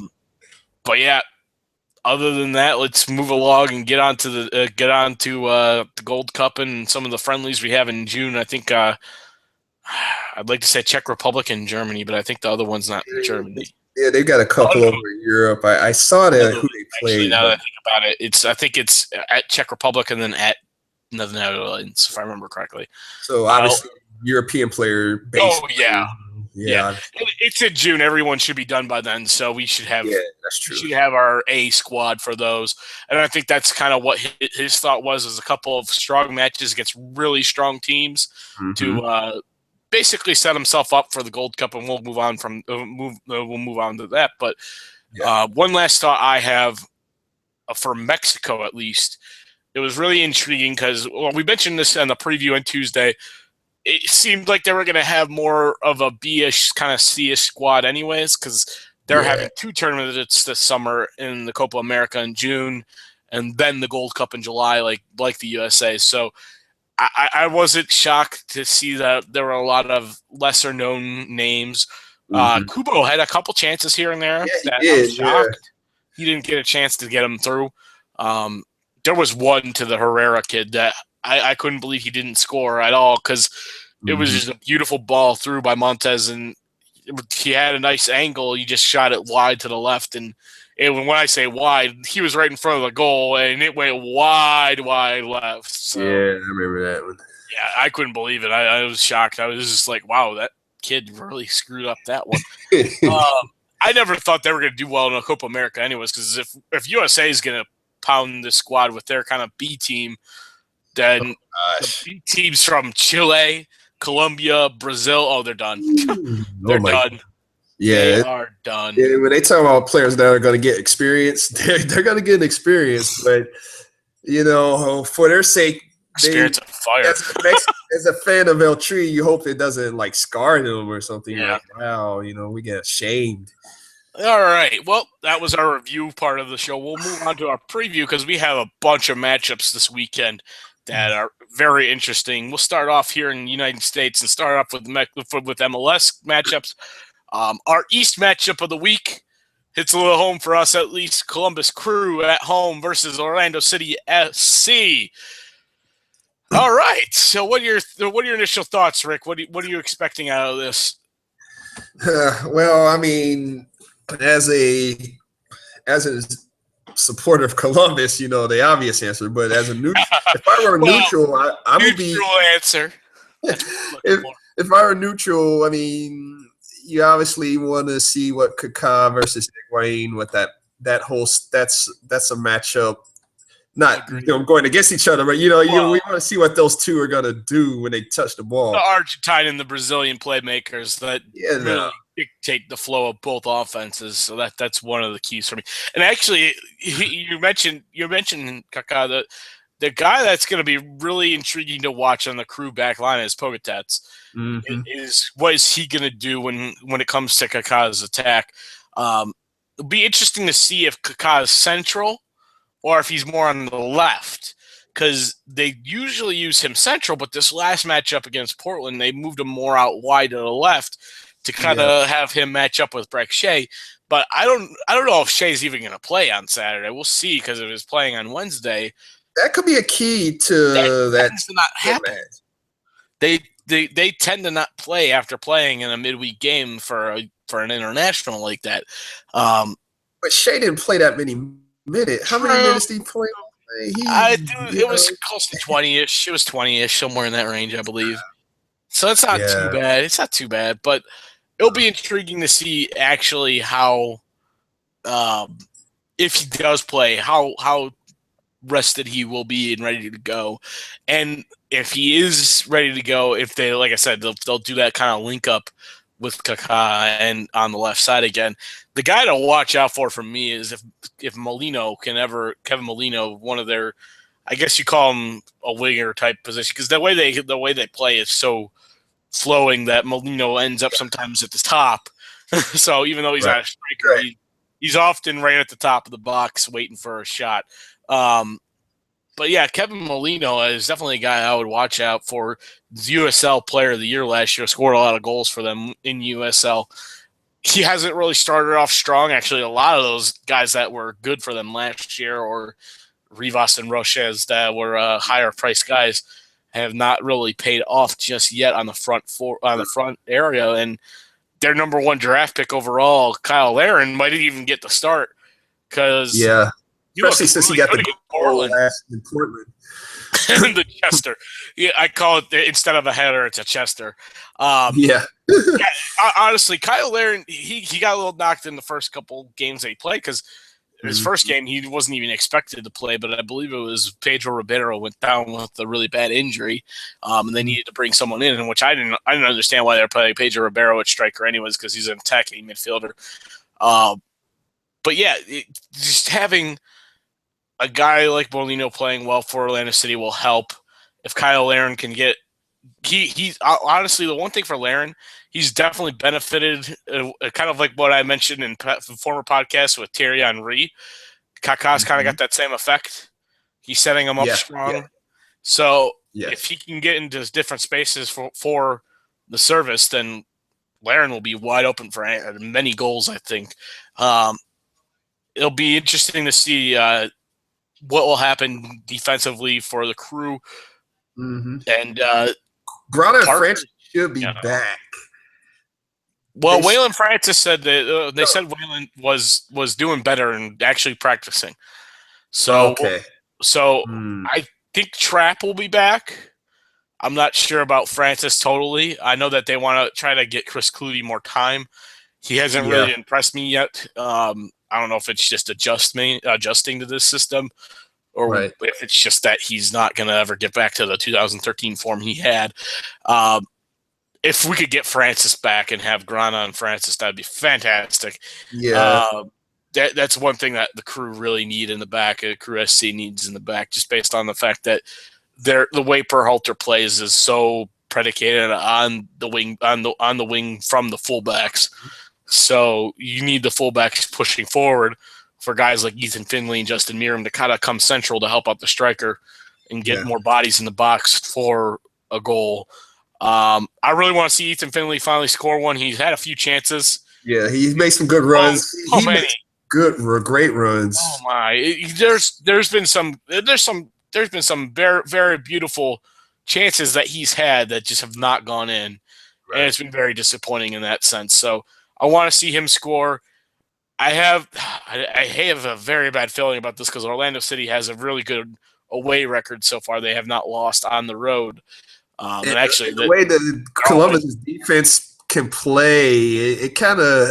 But yeah, other than that, let's move along and get on to the Gold Cup and some of the friendlies we have in June. I think I'd like to say Czech Republic and Germany, but I think the other one's not in Germany. Yeah, they've got a couple over in Europe. I saw that who they played. Actually, now that I think about it, I think it's at Czech Republic and then at the Netherlands, if I remember correctly. So obviously, European player. Oh yeah. It's in June. Everyone should be done by then, so we should have. Yeah, that's true. We should have our A squad for those, and I think that's kind of what his thought was: is a couple of strong matches against really strong teams to basically set himself up for the Gold Cup, and we'll move on to that. But one last thought I have for Mexico, at least. It was really intriguing because we mentioned this on the preview on Tuesday. It seemed like they were going to have more of a B-ish, kind of C-ish squad anyways, because they're having 2 tournaments this summer in the Copa America in June and then the Gold Cup in July, like the USA. So I wasn't shocked to see that there were a lot of lesser-known names. Kubo had a couple chances here and there. I'm shocked he didn't get a chance to get them through. There was one to the Herrera kid that I couldn't believe he didn't score at all because it was just a beautiful ball through by Montez, and he had a nice angle. He just shot it wide to the left, and when I say wide, he was right in front of the goal, and it went wide left. So, yeah, I remember that one. Yeah, I couldn't believe it. I was shocked. I was just like, wow, that kid really screwed up that one. I never thought they were going to do well in a Copa America anyways, because if USA is going to pound the squad with their kind of B team, then the Gosh. B teams from Chile, Colombia, Brazil, oh, they're done. Oh They're my. done. They Yeah. are done. Yeah, when they talk about players that are going to get experience, they're going to get experience. But for their sake, Experience of fire. as a fan of El Tri, you hope it doesn't like scar them or something. Yeah. Like, wow, we get shamed. All right. Well, that was our review part of the show. We'll move on to our preview because we have a bunch of matchups this weekend that are very interesting. We'll start off here in the United States and start off with MLS matchups. Our East matchup of the week hits a little home for us, at least. Columbus Crew at home versus Orlando City SC. All right. So, what are your initial thoughts, Rick? What are you expecting out of this? Well, I mean, as a supporter of Columbus, the obvious answer. But as a neutral, if I were neutral, I would be neutral answer. If I were neutral, I mean, you obviously want to see what Kaká versus Higuain, what that's a matchup. Not going against each other, but we want to see what those two are gonna do when they touch the ball. The Argentine and the Brazilian playmakers that really dictate the flow of both offenses. So that's one of the keys for me. And actually, you mentioned Kaká. The guy that's going to be really intriguing to watch on the Crew back line is Pogatetz. Mm-hmm. What is he going to do when it comes to Kaká's attack? It'll be interesting to see if Kaká is central or if he's more on the left, because they usually use him central, but this last matchup against Portland, they moved him more out wide to the left to kind of have him match up with Breck Shea. But I don't know if Shea's even going to play on Saturday. We'll see, because of his playing on Wednesday. That could be a key to that. Tends to not happen. They tend to not play after playing in a midweek game for an international like that. But Shea didn't play that many minutes. How many minutes did he play? It was close to 20-ish. It was 20-ish, somewhere in that range, I believe. So it's not too bad. It's not too bad, but it'll be intriguing to see actually how, if he does play, how rested he will be and ready to go. And if he is ready to go, if they, like I said, they'll do that kind of link up with Kaká and on the left side again. The guy to watch out for me is if Molino Kevin Molino, one of their, I guess you call him a winger type position, because the way they play is so flowing that Molino ends up sometimes at the top. So even though he's not a striker, he's often right at the top of the box waiting for a shot. But yeah, Kevin Molino is definitely a guy I would watch out for. USL Player of the Year last year, scored a lot of goals for them in USL. He hasn't really started off strong. Actually, a lot of those guys that were good for them last year, or Rivas and Roches, that were higher priced guys, have not really paid off just yet on the front area. And their number one draft pick overall, Kyle Larin, might even get the start, because especially since he got the goal in Portland. The Chester. Yeah, I call it, instead of a header, it's a Chester. Honestly, Kyle Larin, he got a little knocked in the first couple games that he played, because his first game he wasn't even expected to play, but I believe it was Pedro Ribeiro went down with a really bad injury, and they needed to bring someone in, which I didn't understand why they were playing Pedro Ribeiro at striker anyways, because he's an attacking midfielder. But yeah, just having a guy like Molino playing well for Orlando City will help. If Kyle Larin can get, he's honestly, the one thing for Larin, he's definitely benefited, kind of like what I mentioned in former podcasts with Thierry Henry. Kaká's kind of got that same effect. He's setting him up strong. Yeah. So if he can get into different spaces for the service, then Larin will be wide open for many goals, I think. It'll be interesting to see what will happen defensively for the Crew. And Grana Francis should be back. Well, Waylon Francis said that they said Waylon was doing better and actually practicing. So I think Trapp will be back. I'm not sure about Francis totally. I know that they want to try to get Chris Clutie more time. He hasn't Yeah. really impressed me yet. I don't know if it's just adjusting to this system, or Right. if it's just that he's not going to ever get back to the 2013 form he had. Um, if we could get Francis back and have Grana and Francis, that'd be fantastic. Yeah. That's one thing that the Crew really need in the back. Crew SC needs in the back, just based on the fact that the way Perhalter plays is so predicated on the wing on the wing from the fullbacks. So you need the fullbacks pushing forward for guys like Ethan Finley and Justin Meram to kind of come central to help out the striker and get more bodies in the box for a goal. I really want to see Ethan Finley finally score one. He's had a few chances. Yeah, he made some good runs. He made great runs. Oh my! There's been some very very beautiful chances that he's had that just have not gone in, and it's been very disappointing in that sense. So I want to see him score. I have a very bad feeling about this because Orlando City has a really good away record so far. They have not lost on the road. And actually, the way that Columbus' defense can play, it kind of,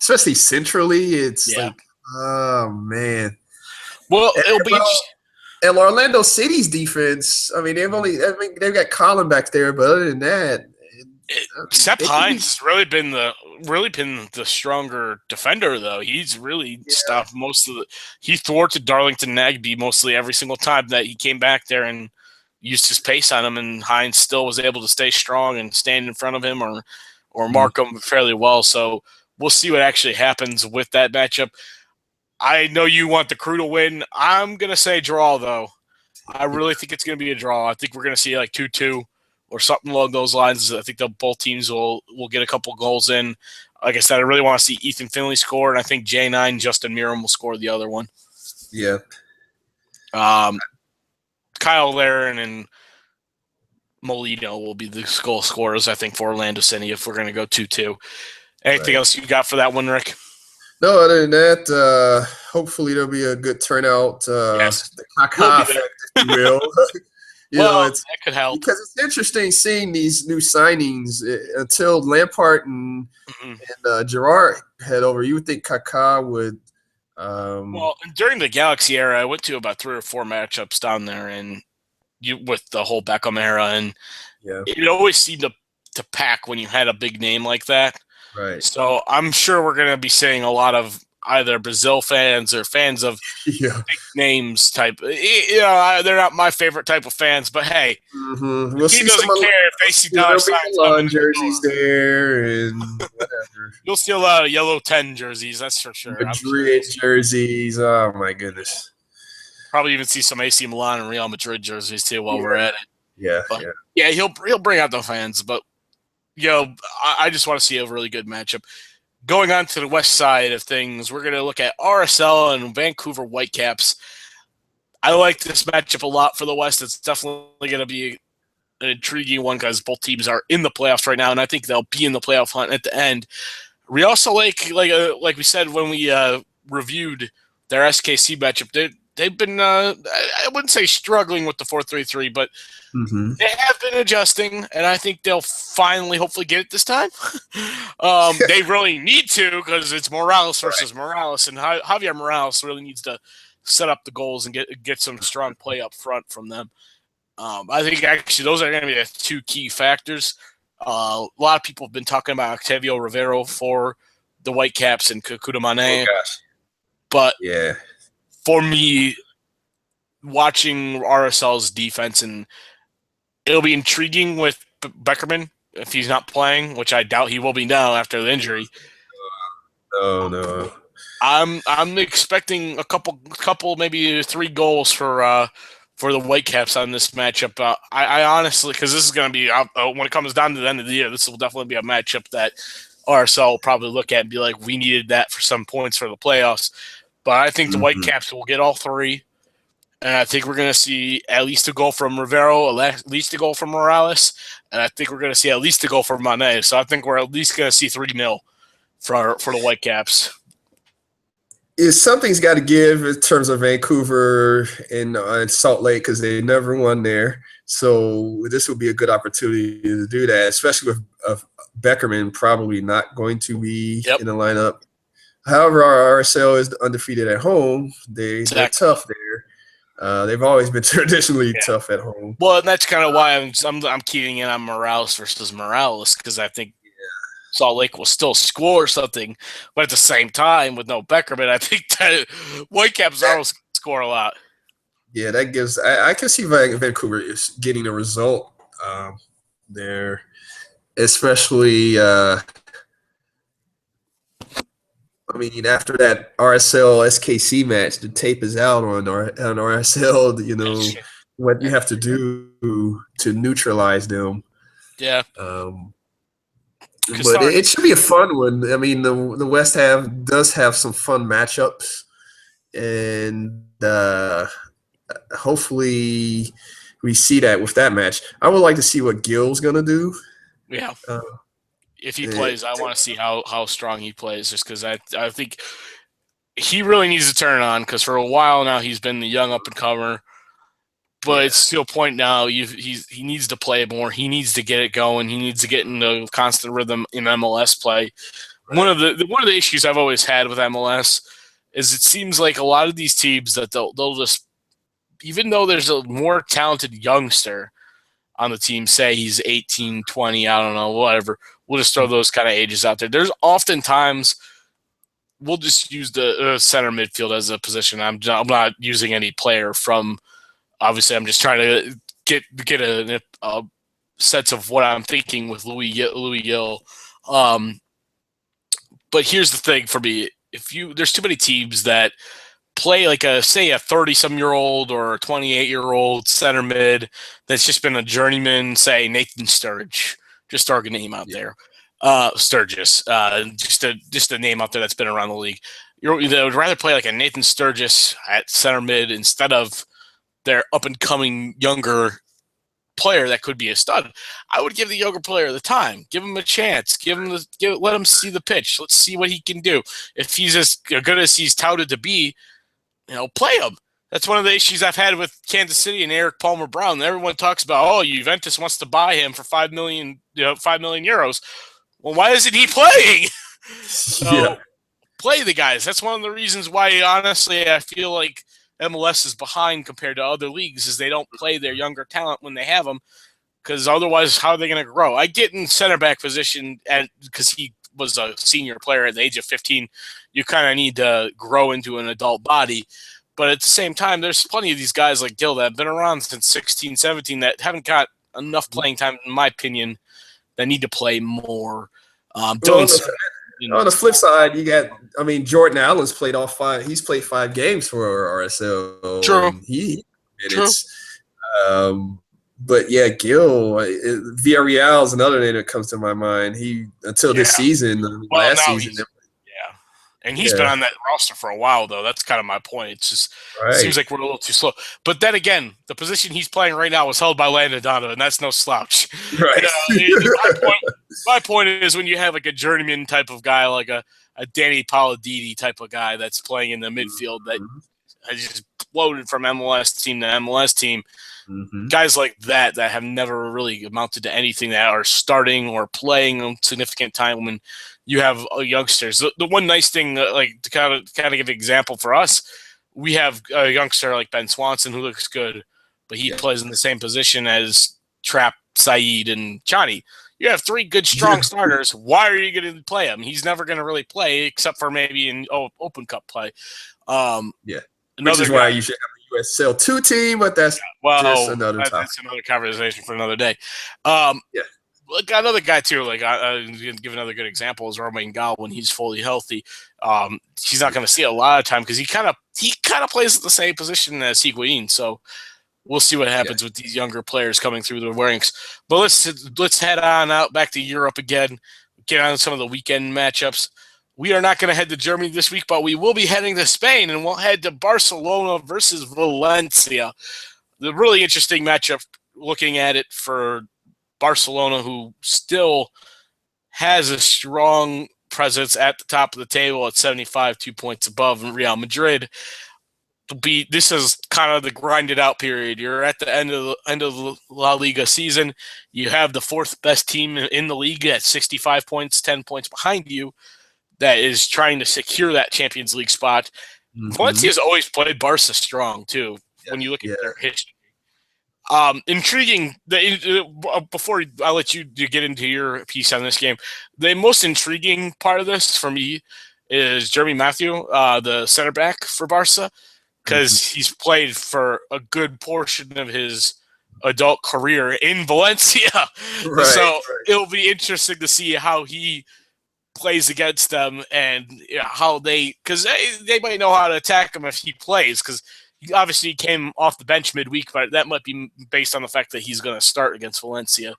especially centrally, it's like, oh man. Well, it'll be. And Orlando City's defense, I mean, they've got Colin back there, but other than that, Sepp Hines has really been the stronger defender, though. He's really stopped most of the. He thwarted Darlington Nagby mostly every single time that he came back there and used his pace on him, and Hines still was able to stay strong and stand in front of him or mark him fairly well. So we'll see what actually happens with that matchup. I know you want the Crew to win. I'm going to say draw, though. I really think it's going to be a draw. I think we're going to see like 2-2 or something along those lines. I think both teams will get a couple goals in. Like I said, I really want to see Ethan Finley score, and I think J9 Justin Meram will score the other one. Yeah. Kyle Laren and Molino will be the goal scorers, I think, for Orlando City if we're going to go 2-2. Anything else you got for that one, Rick? No, other than that, hopefully there'll be a good turnout. Yes. The Kaká effect, if you will. That could help. Because it's interesting seeing these new signings. Until Lampard and Gerard head over, you would think Kaká would. Well, during the Galaxy era, I went to about 3 or 4 matchups down there, and with the whole Beckham era, and it always seemed to pack when you had a big name like that. Right. So I'm sure we're going to be seeing a lot of either Brazil fans or fans of big names type. They're not my favorite type of fans, but hey, we'll he doesn't care if they see dollar signs on jerseys there and whatever. You'll see a lot of yellow 10 jerseys, that's for sure. Madrid jerseys. Oh my goodness. Probably even see some AC Milan and Real Madrid jerseys too while we're at it. Yeah. He'll bring out the fans, but I just want to see a really good matchup. Going on to the west side of things, we're going to look at RSL and Vancouver Whitecaps. I like this matchup a lot for the West. It's definitely going to be an intriguing one because both teams are in the playoffs right now, and I think they'll be in the playoff hunt at the end. We also like we said when we reviewed their SKC matchup, they've been I wouldn't say struggling with the 4-3-3, but they have been adjusting, and I think they'll finally hopefully get it this time. They really need to because it's Morales versus Morales, and Javier Morales really needs to set up the goals and get some strong play up front from them. I think actually those are going to be the 2 key factors. A lot of people have been talking about Octavio Rivero for the Whitecaps and Kakuta Mane. But for me, watching RSL's defense, and it'll be intriguing with Beckerman if he's not playing, which I doubt he will be now after the injury. No. I'm expecting a couple, maybe 3 goals for the Whitecaps on this matchup. I honestly, because this is going to be when it comes down to the end of the year, this will definitely be a matchup that RSL will probably look at and be like, we needed that for some points for the playoffs. But I think the Whitecaps will get all 3. And I think we're going to see at least a goal from Rivero, at least a goal from Morales, and I think we're going to see at least a goal from Mane. So I think we're at least going to see 3-0 for the Whitecaps. is something's got to give in terms of Vancouver and Salt Lake because they never won there. So this would be a good opportunity to do that, especially with Beckerman probably not going to be Yep. in the lineup. However, our RSL is undefeated at home. They're Exactly. tough there. They've always been traditionally tough at home. Well, and that's kind of why I'm keying in on Morales versus Morales, because I think Salt Lake will still score something, but at the same time, with no Beckerman, I think that Whitecaps will score a lot. Yeah, that gives. I can see Vancouver is getting a result there, especially. I mean, after that RSL SKC match, the tape is out on RSL. You know what you have to do to neutralize them. Yeah. But it should be a fun one. I mean, the West does have some fun matchups, and hopefully we see that with that match. I would like to see what Gil's gonna do. Yeah. If he plays, I want to see how strong he plays, just because I think he really needs to turn on, because for a while now he's been the young up and comer, but it's to a point now he needs to play more. He needs to get it going. He needs to get in a constant rhythm in MLS play. Right. One of the issues I've always had with MLS is it seems like a lot of these teams that they'll just, even though there's a more talented youngster on the team, say he's 18, 20, I don't know, whatever. We'll just throw those kind of ages out there. There's oftentimes we'll just use the center midfield as a position. I'm not using any player from. Obviously, I'm just trying to get a sense of what I'm thinking with Louis Gill. But here's the thing for me: there's too many teams that play like a 30-some-year-old or a 28-year-old center mid that's just been a journeyman, say Nathan Sturridge, just throw a name out there, Sturgis, just a name out there that's been around the league. They would rather play like a Nathan Sturgis at center mid instead of their up-and-coming younger player that could be a stud. I would give the younger player the time, give him a chance, let him see the pitch. Let's see what he can do. If he's as good as he's touted to be, play him. That's one of the issues I've had with Kansas City and Eric Palmer Brown. Everyone talks about, Juventus wants to buy him for €5 million. Well, why isn't he playing? Play the guys. That's one of the reasons why, honestly, I feel like MLS is behind compared to other leagues, is they don't play their younger talent when they have them, because otherwise, how are they going to grow? I get in center back position because he was a senior player at the age of 15. You kind of need to grow into an adult body. But at the same time, there's plenty of these guys like Gil that have been around since 16, 17 that haven't got enough playing time, in my opinion, that need to play more. On the flip side, you got, Jordan Allen's played all 5. He's played 5 games for RSL. True. But yeah, Gil, Villarreal is another name that comes to my mind. This season, last season. And he's been on that roster for a while, though. That's kind of my point. It's just it seems like we're a little too slow. But then again, the position he's playing right now is held by Landon Donovan, and that's no slouch. Right. My point is, when you have like a journeyman type of guy, like a Danny Palladini type of guy that's playing in the midfield that has just floated from MLS team to MLS team, guys like that have never really amounted to anything, that are starting or playing a significant time when you have youngsters. The one nice thing, like to kind of give an example for us, we have a youngster like Ben Swanson who looks good, but he plays in the same position as Trapp, Saeed, and Chani. You have 3 good, strong starters. Why are you going to play him? He's never going to really play except for maybe in Open Cup play. Which is why you should have a USL 2 team, but that's just another topic. That's another conversation for another day. Like another guy too, like I'm going to give another good example, is Romain Gall. When he's fully healthy, he's not going to see a lot of time because he kind of plays at the same position as Higuain. So we'll see what happens with these younger players coming through the ranks. But let's head on out back to Europe again. Get on some of the weekend matchups. We are not going to head to Germany this week, but we will be heading to Spain, and we'll head to Barcelona versus Valencia. The really interesting matchup, looking at it for Barcelona, who still has a strong presence at the top of the table at 75, 2 points above Real Madrid. This is kind of the grinded out period. You're at the end of the La Liga season. You have the fourth best team in the league at 65 points, 10 points behind you, that is trying to secure that Champions League spot. Valencia's always played Barca strong too. When you look at their history, intriguing. Before I let you get into your piece on this game, the most intriguing part of this for me is Jeremy Matthew, the center back for Barca, because he's played for a good portion of his adult career in Valencia. So it'll be interesting to see how he plays against them and how because they might know how to attack him if he plays, because he obviously came off the bench midweek, but that might be based on the fact that he's going to start against Valencia.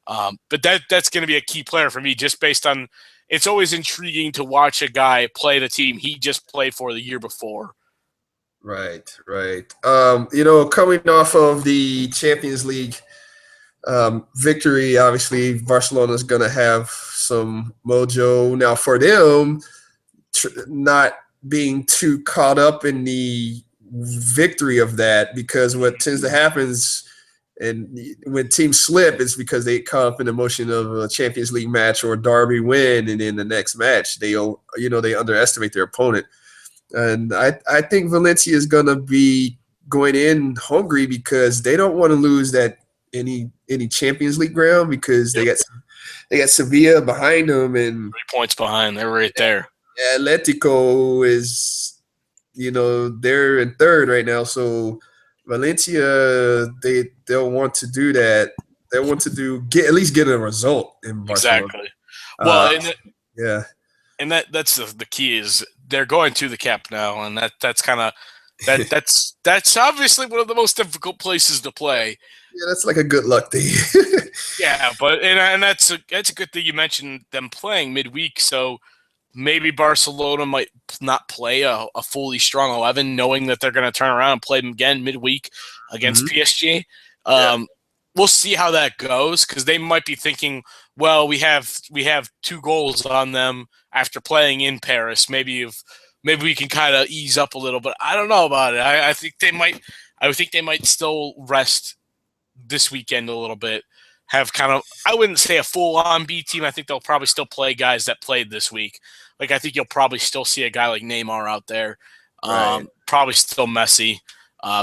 But that's going to be a key player for me, just based on it's always intriguing to watch a guy play the team he just played for the year before. Right. Coming off of the Champions League victory, obviously Barcelona is going to have some mojo. Now for them, not being too caught up in the victory of that, because what tends to happen is, and when teams slip, it's because they caught up in the emotion of a Champions League match or a derby win, and in the next match they underestimate their opponent. And I think Valencia is going to be going in hungry, because they don't want to lose that any Champions League ground, because they got Sevilla behind them, and 3 points behind. They're right there. Atletico is, they're in third right now. So Valencia, they'll want to do that. They want to at least get a result in Barcelona. Exactly. Well, and that's the key is they're going to the Camp Nou, and that's kind of that's obviously one of the most difficult places to play. Yeah, that's like a good luck thing. Yeah, but and that's a good thing you mentioned them playing midweek. So maybe Barcelona might not play a fully strong 11, knowing that they're going to turn around and play them again midweek against PSG. We'll see how that goes, because they might be thinking, well, we have 2 goals on them after playing in Paris. Maybe we can kind of ease up a little, but I don't know about it. I think they might. I think they might still rest this weekend a little bit. Have kind of, I wouldn't say a full-on B team. I think they'll probably still play guys that played this week. Like, I think you'll probably still see a guy like Neymar out there. Probably still Messi.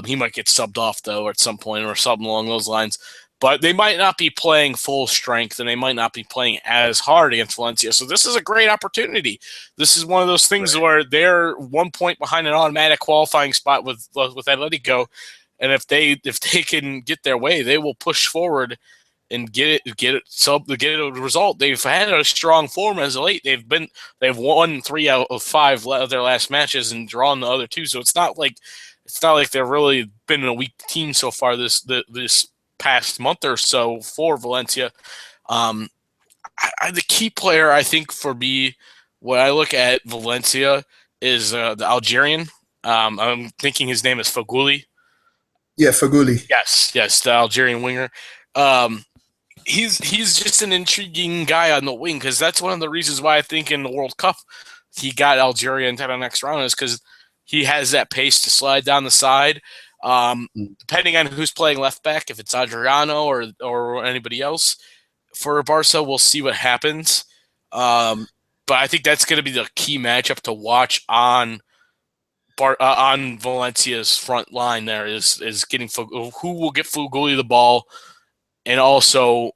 He might get subbed off, though, at some point or something along those lines. But they might not be playing full strength, and they might not be playing as hard against Valencia. So this is a great opportunity. This is one of those things where they're 1 point behind an automatic qualifying spot with Atletico, and if they can get their way, they will push forward and get a result. They've had a strong form as of late. They've won 3 out of 5 of their last matches and drawn the other 2. So it's not like they've really been a weak team so far this past month or so for Valencia. The key player, I think, for me, when I look at Valencia, is the Algerian. I'm thinking his name is Feghouli. Yeah, Feghouli. Yes, the Algerian winger. He's just an intriguing guy on the wing, because that's one of the reasons why I think in the World Cup he got Algeria into the next round, is because he has that pace to slide down the side. Depending on who's playing left back, if it's Adriano or anybody else for Barca, we'll see what happens. But I think that's going to be the key matchup to watch on Valencia's front line. There is getting who will get Feghouli the ball, and also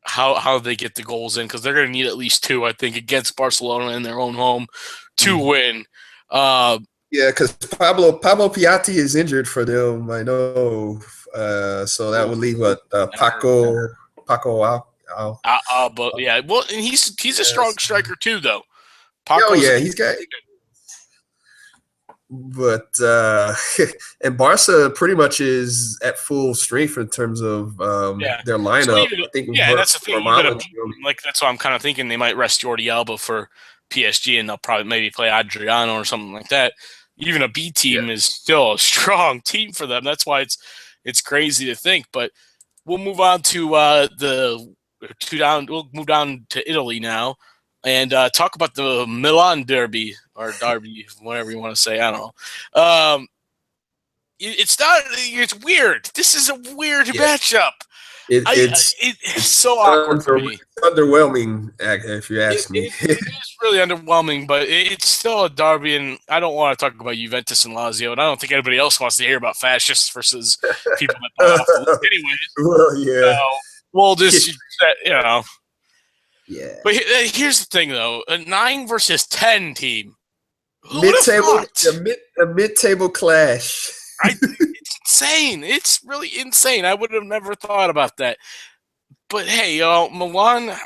how they get the goals in, because they're going to need at least 2, I think, against Barcelona in their own home to win. Yeah, because Pablo Piatti is injured for them, I know. So that would leave Paco out. But yeah, well, and he's a strong striker too, though. He's got. But and Barca pretty much is at full strength in terms of their lineup. So I think that's the thing. That's why I'm kind of thinking they might rest Jordi Alba for PSG, and they'll probably maybe play Adriano or something like that. Even a B team is still a strong team for them. That's why it's crazy to think. But we'll move on to We'll move down to Italy now. and talk about the Milan Derby or Derby, whatever you want to say. I don't know. It's not. It's weird. This is a weird matchup. It's so awkward for me. It's underwhelming, if you ask me. It is really underwhelming, but it's still a derby, and I don't want to talk about Juventus and Lazio, and I don't think anybody else wants to hear about fascists versus people that buy off the list anyways. Well, yeah. So we'll just, Yeah. But here's the thing, though. A 9 versus 10 team. Mid-table, a mid-table clash. It's insane. It's really insane. I would have never thought about that. But hey, Milan,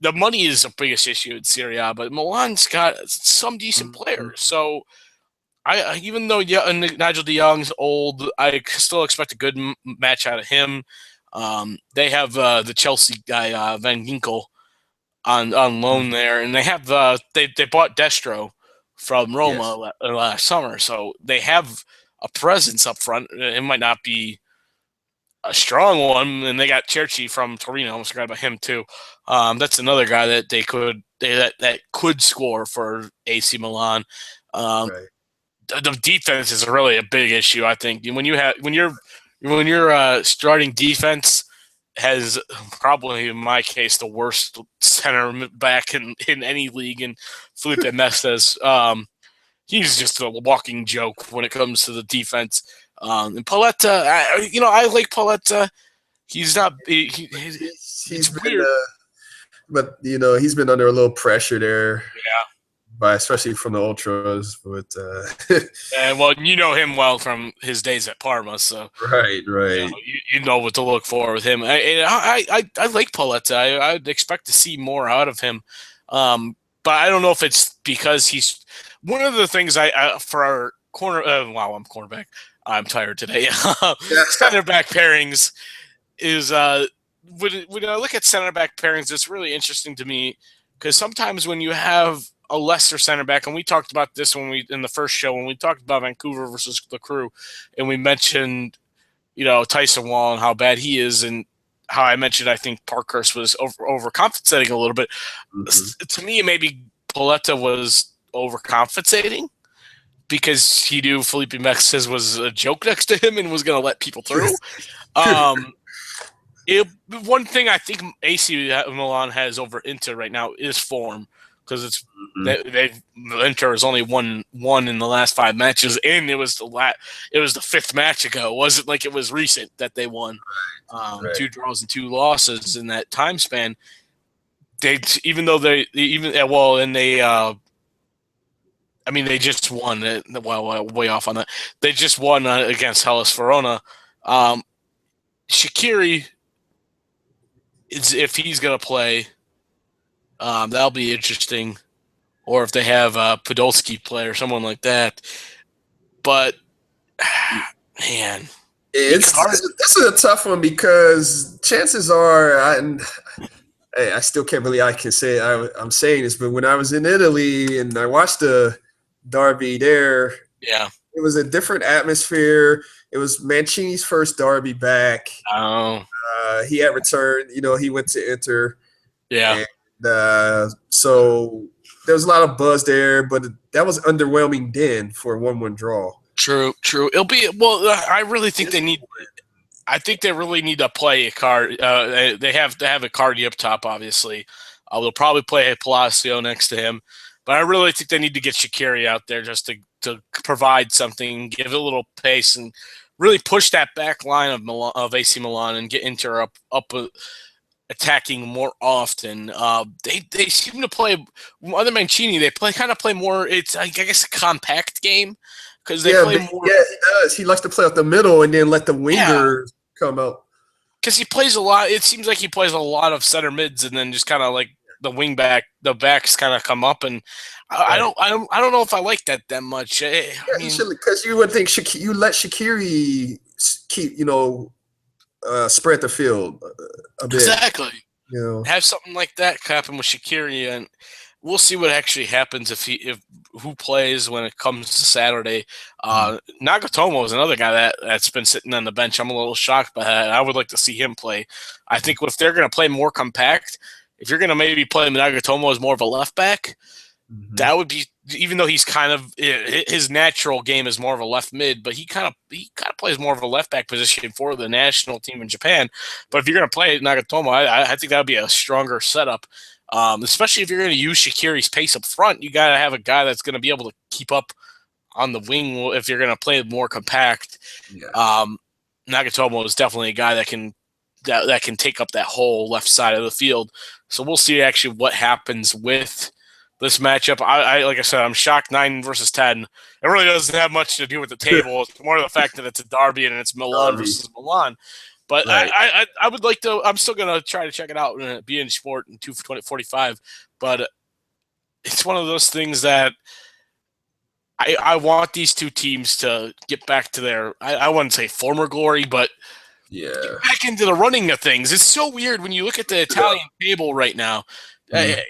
the money is the biggest issue in Serie A, but Milan's got some decent players. So, even though Nigel de Jong's old, I still expect a good match out of him. They have the Chelsea guy Van Ginkel on loan there, and they have they bought Destro from Roma last summer, so they have a presence up front. It might not be a strong one, and they got Cerci from Torino. I almost forgot about him too. That's another guy that that could score for AC Milan. Right. The defense is really a big issue, I think. When your starting defense has probably, in my case, the worst center back in any league, and Felipe Mestes, he's just a walking joke when it comes to the defense. And Paletta, I like Paletta. He's not. He's been, weird, but he's been under a little pressure there. Yeah, especially from the ultras. But well, you know him well from his days at Parma, so right. You know what to look for with him. I like Paletta. I'd expect to see more out of him, but I don't know if it's because he's one of the things for our corner. Wow, I'm cornerback. I'm tired today. Center back pairings is when I look at center back pairings, it's really interesting to me because sometimes when you have a lesser center back, and we talked about this in the first show when we talked about Vancouver versus the Crew, and we mentioned Tyson Wall and how bad he is, and how I mentioned I think Parkhurst was overcompensating a little bit. Mm-hmm. To me, maybe Paletta was overcompensating, because he knew Felipe Mestes was a joke next to him and was going to let people through. One thing I think AC Milan has over Inter right now is form, because Inter has only won one in the last 5 matches, and it was the 5th match ago. It wasn't like it was recent that they won. 2 draws and 2 losses in that time span. They just won. Well, way off on that. They just won against Hellas Verona. Shaqiri, if he's going to play, that'll be interesting. Or if they have Podolski play or someone like that. But, man. This is a tough one, because chances are, I still can't believe I can say I'm saying this, but when I was in Italy and I watched the derby there, it was a different atmosphere. It was Mancini's first derby back. He had returned. He went to Inter. And, so there was a lot of buzz there, but that was underwhelming then for a 1-1 draw. True. It'll be I really think they need. I think they really need to play a card. They have to have a Cardi up top, obviously. They'll probably play a Palacio next to him. But I really think they need to get Shaqiri out there just to provide something, give it a little pace, and really push that back line of AC Milan and get Inter up attacking more often. They seem to play other Mancini. They play more. It's I guess a compact game, because they play more. Yeah, he does. He likes to play up the middle and then let the wingers come out. Because he plays a lot. It seems like he plays a lot of center mids, and then just kind of like the wing back, the backs kind of come up, and I don't know if I like that much. Because you would think you let Shaqiri keep spread the field a bit. Exactly. Have something like that happen with Shaqiri, and we'll see what actually happens if who plays when it comes to Saturday. Nagatomo is another guy that's been sitting on the bench. I'm a little shocked by that. I would like to see him play. I think if they're going to play more compact, if you're going to maybe play Nagatomo as more of a left back, that would be, even though he's kind of, his natural game is more of a left mid, but he kind of plays more of a left back position for the national team in Japan. But if you're going to play Nagatomo, I think that would be a stronger setup. Especially if you're going to use Shaqiri's pace up front, you got to have a guy that's going to be able to keep up on the wing if you're going to play more compact. Yeah. Nagatomo is definitely a guy that can take up that whole left side of the field. So we'll see actually what happens with this matchup. Like I said, I'm shocked 9 versus 10. It really doesn't have much to do with the table. It's more the fact that it's a derby and it's Milan versus Milan. But right. I would like to. I'm still gonna try to check it out and be in sport in 2:45. But it's one of those things that I want these two teams to get back to their. I wouldn't say former glory, but get back into the running of things. It's so weird when you look at the Italian table right now. I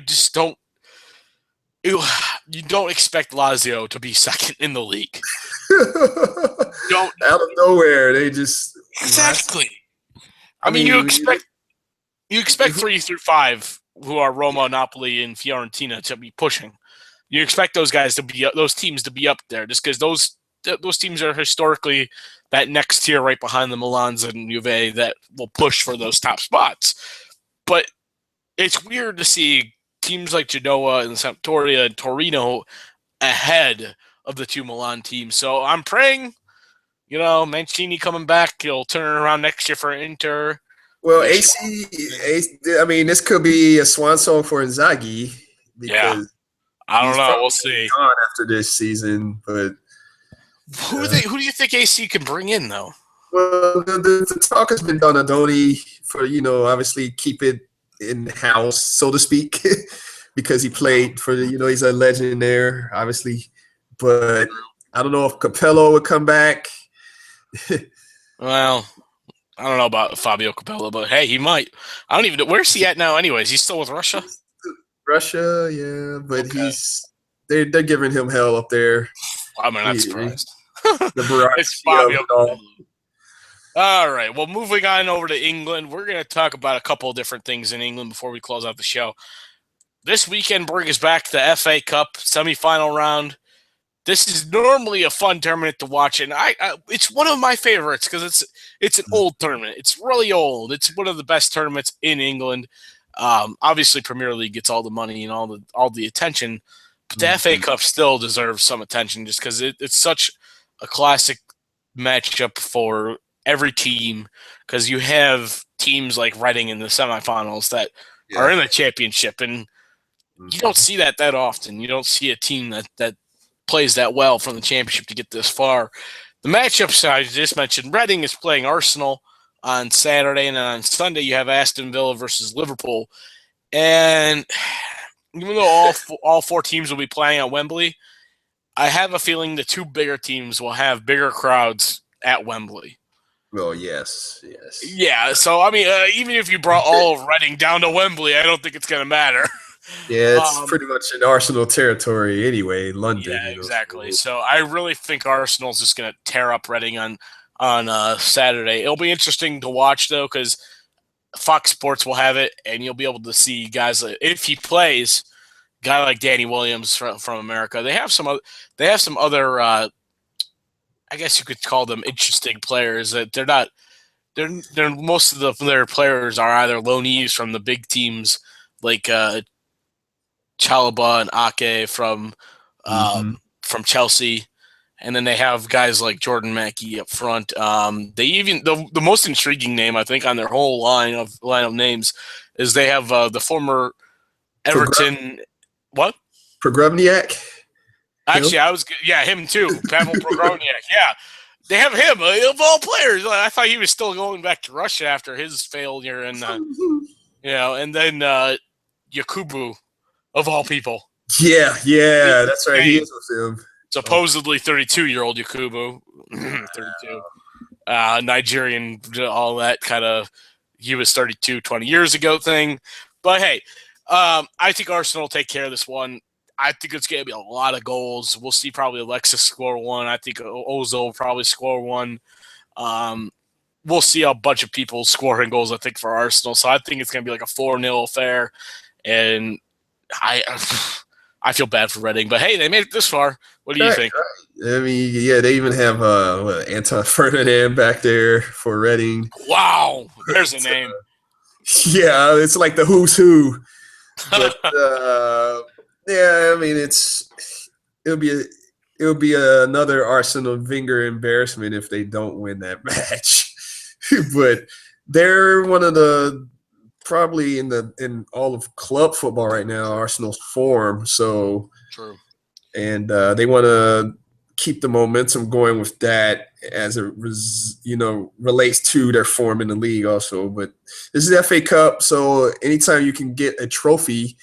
just don't. You don't expect Lazio to be second in the league. Don't out of nowhere they just exactly. I mean, you expect 3 through 5 who are Roma, Napoli, and Fiorentina to be pushing. You expect those teams to be up there just because those teams are historically that next tier right behind the Milans and Juve that will push for those top spots. But it's weird to see teams like Genoa and Sampdoria and Torino ahead of the 2 Milan teams. So I'm praying, Mancini coming back, he'll turn it around next year for Inter. Well, AC, I mean, this could be a swan song for Inzaghi because I don't know. We'll see. Gone after this season, but who do you think AC can bring in though? Well, the talk has been done. Donny for obviously keep it in house, so to speak, because he played for he's a legend there, obviously. But I don't know if Capello would come back. Well, I don't know about Fabio Capello, but hey, he might. I don't even know. Where's he at now anyways? He's still with Russia? Russia, yeah. But they're giving him hell up there. I'm not surprised. It's Fabio Capello. All right. Well, moving on over to England, we're going to talk about a couple of different things in England before we close out the show. This weekend brings back the FA Cup semifinal round. This is normally a fun tournament to watch, and it's one of my favorites because it's an old tournament. It's really old. It's one of the best tournaments in England. Obviously, Premier League gets all the money and all the attention, but the FA Cup still deserves some attention just because it's such a classic matchup for every team, because you have teams like Reading in the semifinals that are in the championship, and you don't see that often. You don't see a team that plays that well from the championship to get this far. The matchups I just mentioned, Reading is playing Arsenal on Saturday, and then on Sunday you have Aston Villa versus Liverpool. And even though all 4 teams will be playing at Wembley, I have a feeling the 2 bigger teams will have bigger crowds at Wembley. Well, yes. Yeah, so, I mean, even if you brought all of Reading down to Wembley, I don't think it's going to matter. Yeah, it's pretty much in Arsenal territory anyway, London. Yeah, exactly. So I really think Arsenal's just going to tear up Reading on Saturday. It'll be interesting to watch, though, because Fox Sports will have it, and you'll be able to see guys, if he plays, a guy like Danny Williams from America. They have some other I guess you could call them interesting players. That they're most of their players are either loanees from the big teams like Chalobah and Ake from Chelsea, and then they have guys like Jordan Mackey up front. They even the most intriguing name I think on their whole line of names is they have the former Everton Progrevniak. Actually, him too. Pavel Progroniak. Yeah, they have him of all players. I thought he was still going back to Russia after his failure, and and then Yakubu, of all people. Yeah, that's right. He is with him. Supposedly 32-year-old Yakubu, 32, Nigerian, all that kind of. He was 32 20 years ago thing, but hey, I think Arsenal will take care of this one. I think it's going to be a lot of goals. We'll see probably Alexis score 1. I think Ozil will probably score 1. we'll see a bunch of people scoring goals, I think, for Arsenal. So I think it's going to be like a 4-0 affair. And I feel bad for Reading. But, hey, they made it this far. What do you think? I mean, yeah, they even have Anton Ferdinand back there for Reading. Wow. There's a name. Yeah, it's like the who's who. But, yeah, I mean, it'll be another Arsenal Wenger embarrassment if they don't win that match. But they're one of the probably in all of club football right now, Arsenal's form. So true, and they want to keep the momentum going with that as it relates to their form in the league also. But this is the FA Cup, so anytime you can get a trophy.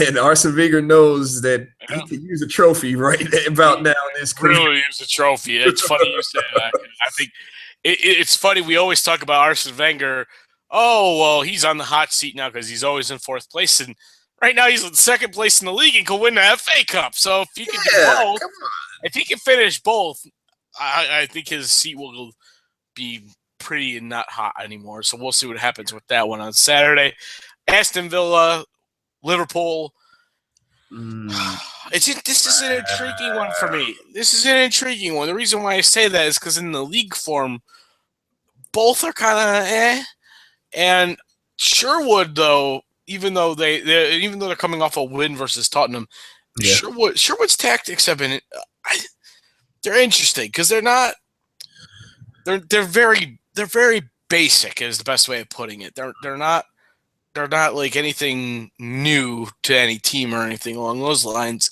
And Arsene Wenger knows that he could use a trophy right about now in his career. Really use a trophy. It's funny you say that. I think it's funny. We always talk about Arsene Wenger. Oh, well, he's on the hot seat now because he's always in 4th place. And right now he's in 2nd place in the league and could win the FA Cup. So if he can do both, if he can finish both, I think his seat will be pretty not hot anymore. So we'll see what happens with that one on Saturday. Aston Villa, Liverpool. This is an intriguing one for me. This is an intriguing one. The reason why I say that is because in the league form, both are kind of And Sherwood, though, even though they're coming off a win versus Tottenham, Sherwood's tactics have been they're interesting because they're very basic is the best way of putting it. They're not like anything new to any team or anything along those lines.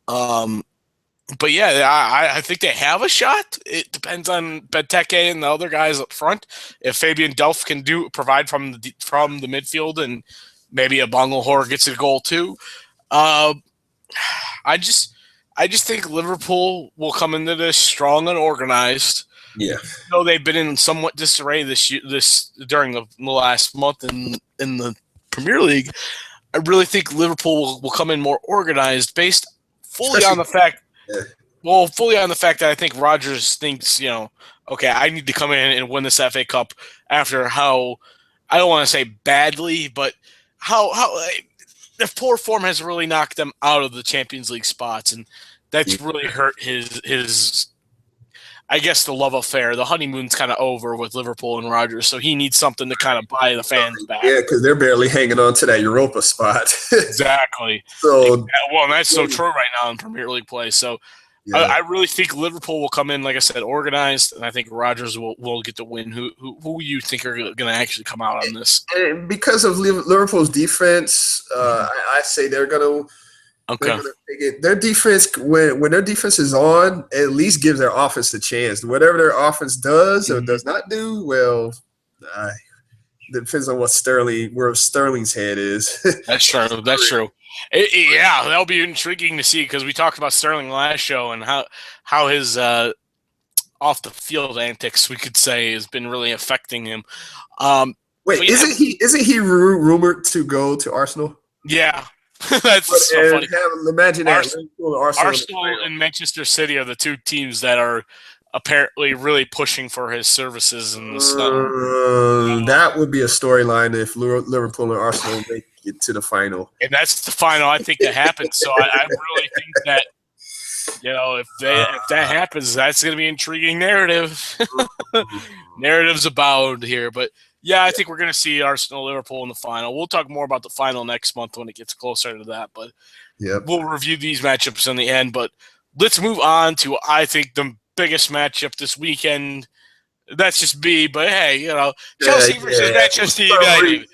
But yeah, I think they have a shot. It depends on Benteke and the other guys up front. If Fabian Delph can provide from the midfield and maybe a Bangalore gets a goal too. I just think Liverpool will come into this strong and organized. Yeah. Though they've been in somewhat disarray this during the last month in the Premier League, I really think Liverpool will come in more organized, based fully on the fact that I think Rodgers thinks, okay, I need to come in and win this FA Cup after how, I don't want to say badly, but how the poor form has really knocked them out of the Champions League spots, and that's really hurt his I guess the love affair, the honeymoon's kind of over with Liverpool and Rodgers, so he needs something to kind of buy the fans back. Yeah, because they're barely hanging on to that Europa spot. Exactly. Well, and that's so true right now in Premier League play. So I really think Liverpool will come in, like I said, organized, and I think Rodgers will get the win. Who you think are going to actually come out on this? And because of Liverpool's defense, I say they're going to. Okay. Their defense, when their defense is on, at least gives their offense a chance. Whatever their offense does or does not do, well, depends on where Sterling's head is. That's true. That's true. Yeah, that'll be intriguing to see because we talked about Sterling last show and how his off the field antics, we could say, has been really affecting him. Wait, isn't he rumored to go to Arsenal? Yeah. That's so funny. Imagine that. Arsenal and Manchester City are the two teams that are apparently really pushing for his services in the summer. That would be a storyline if Liverpool and Arsenal make it to the final. And that's the final I think that happens. So I really think that, if that happens, that's going to be an intriguing narrative. Narratives abound here, but yeah, I think we're going to see Arsenal-Liverpool in the final. We'll talk more about the final next month when it gets closer to that, but we'll review these matchups in the end. But let's move on to, I think, the biggest matchup this weekend. That's just me, but hey, Chelsea versus Manchester United.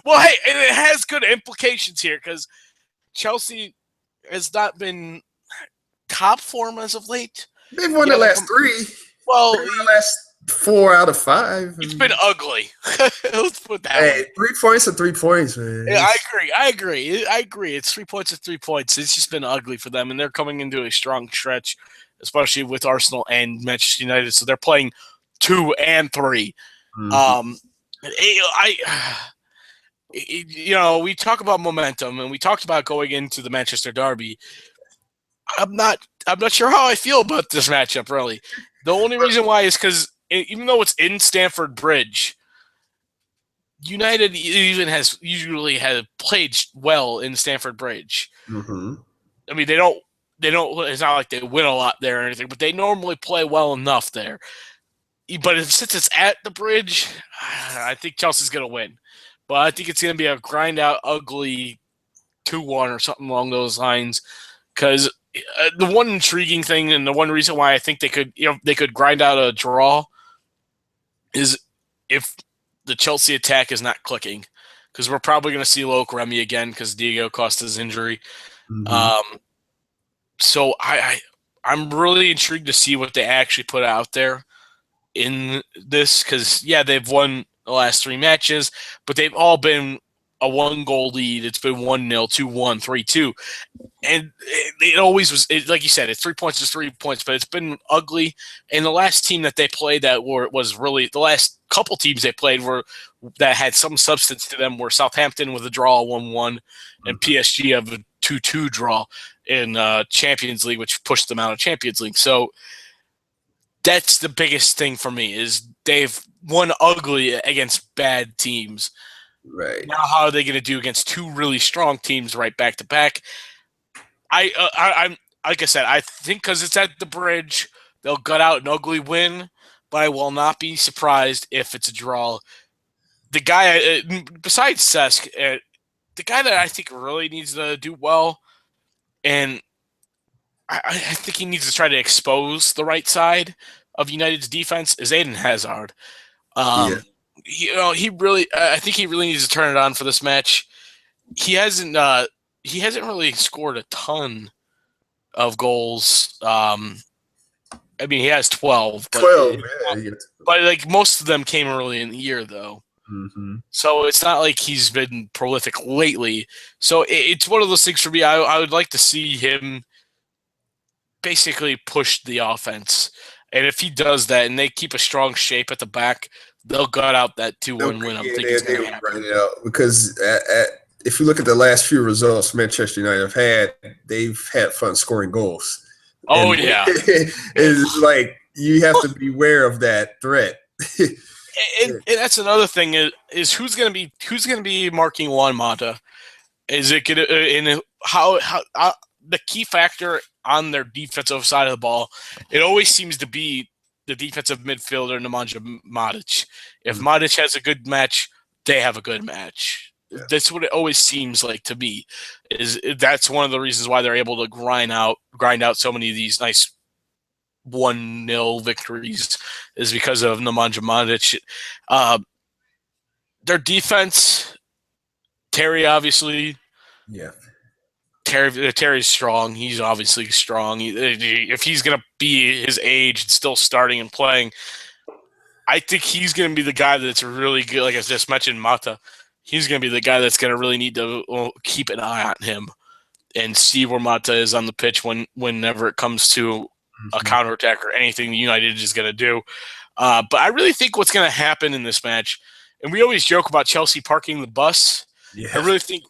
Well, hey, and it has good implications here because Chelsea has not been top form as of late. They've won the last 3. Well, the last 4 out of 5. It's been ugly. Let's put that. Hey, 3 points are 3 points, man. Yeah, I agree. It's 3 points are 3 points. It's just been ugly for them, and they're coming into a strong stretch, especially with Arsenal and Manchester United. So they're playing 2 and 3. Mm-hmm. We talk about momentum, and we talked about going into the Manchester derby. I'm not sure how I feel about this matchup, really. The only reason why is because even though it's in Stamford Bridge, United usually has played well in Stamford Bridge. Mm-hmm. I mean, they don't. It's not like they win a lot there or anything, but they normally play well enough there. But since it's at the Bridge, I think Chelsea's going to win. But I think it's going to be a grind out, ugly 2-1 or something along those lines. Because the one intriguing thing and the one reason why I think they could grind out a draw is if the Chelsea attack is not clicking. Because we're probably going to see Loic Remy again because Diego Costa's injury. Mm-hmm. So I'm really intrigued to see what they actually put out there in this because, yeah, they've won the last 3 matches, but they've all been a 1-goal lead. It's been 1-0, 2-1, 3-2. And it always was, like you said, it's 3 points is 3 points, but it's been ugly. And the last team that they played was really the last couple teams they played that had some substance to them were Southampton with a draw 1-1 and PSG of a 2-2 draw in Champions League, which pushed them out of Champions League. So that's the biggest thing for me is they've won ugly against bad teams. Right. Now, how are they going to do against 2 really strong teams right back to back? I'm like I said, I think because it's at the Bridge, they'll gut out an ugly win, but I will not be surprised if it's a draw. The guy, besides Cesc, the guy that I think really needs to do well, and I think he needs to try to expose the right side of United's defense, is Eden Hazard. Yeah. He really, I think he really needs to turn it on for this match. He hasn't really scored a ton of goals. I mean, he has 12. But 12, yeah. But like most of them came early in the year, though. Mm-hmm. So it's not like he's been prolific lately. So it's one of those things for me. I would like to see him basically push the offense. And if he does that and they keep a strong shape at the back, they'll gut out that 2-1 win. I'm thinking it's going to happen. It out because if you look at the last few results Manchester United have had, they've had fun scoring goals. Oh, and yeah. It's like you have to beware of that threat. And that's another thing is who's going to be marking Juan Mata? Is it going to and how the key factor on their defensive side of the ball? It always seems to be the defensive midfielder Nemanja Matic. If Matic has a good match, they have a good match. Yeah. That's what it always seems like to me. That's one of the reasons why they're able to grind out so many of these nice 1-0 victories is because of Nemanja Matic. Their defense, Terry obviously. Yeah. Terry's strong. He's obviously strong. If he's going to be his age and still starting and playing, I think he's going to be the guy that's really good. Like I just mentioned, Mata. He's going to be the guy that's going to really need to keep an eye on him and see where Mata is on the pitch whenever it comes to a counterattack or anything United is going to do. But I really think what's going to happen in this match, and we always joke about Chelsea parking the bus. Yeah. I really think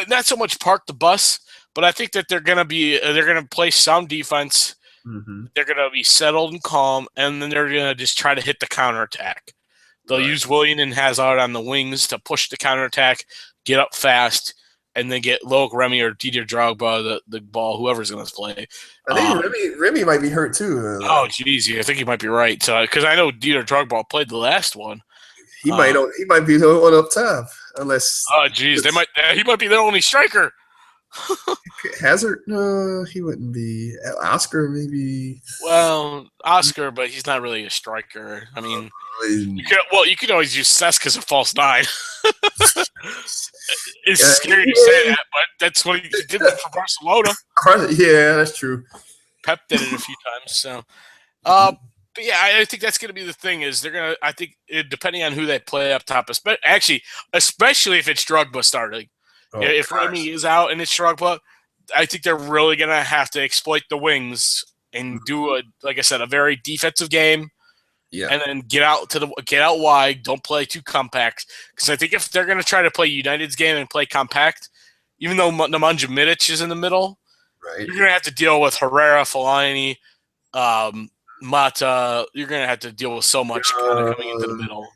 not so much park the bus, but I think that they're going to play sound defense. Mm-hmm. They're going to be settled and calm, and then they're going to just try to hit the counterattack. They'll use Willian and Hazard on the wings to push the counterattack, get up fast, and then get Loic Remy or Didier Drogba the ball, whoever's going to play. I think Remy might be hurt too. Oh, geez, I think you might be right. Because I know Didier Drogba played the last one. He might be the one up top, unless. Oh, geez, he might be their only striker. Hazard? No, he wouldn't be. Oscar, maybe. Well, Oscar, but he's not really a striker. I mean, you could always use Cesc as a false 9. It's scary to say that, but that's what he did for Barcelona. Yeah, that's true. Pep did it a few times. So, but yeah, I think that's going to be the thing. Is they're going to? I think depending on who they play up top, especially if it's Drogba starting. If Remy is out and it's Drogba, I think they're really going to have to exploit the wings and do like I said, a very defensive game. Yeah. And then get out wide. Don't play too compact. Because I think if they're going to try to play United's game and play compact, even though Nemanja Matic is in the middle, you're going to have to deal with Herrera, Fellaini, Mata, you're going to have to deal with so much kind of coming into the middle.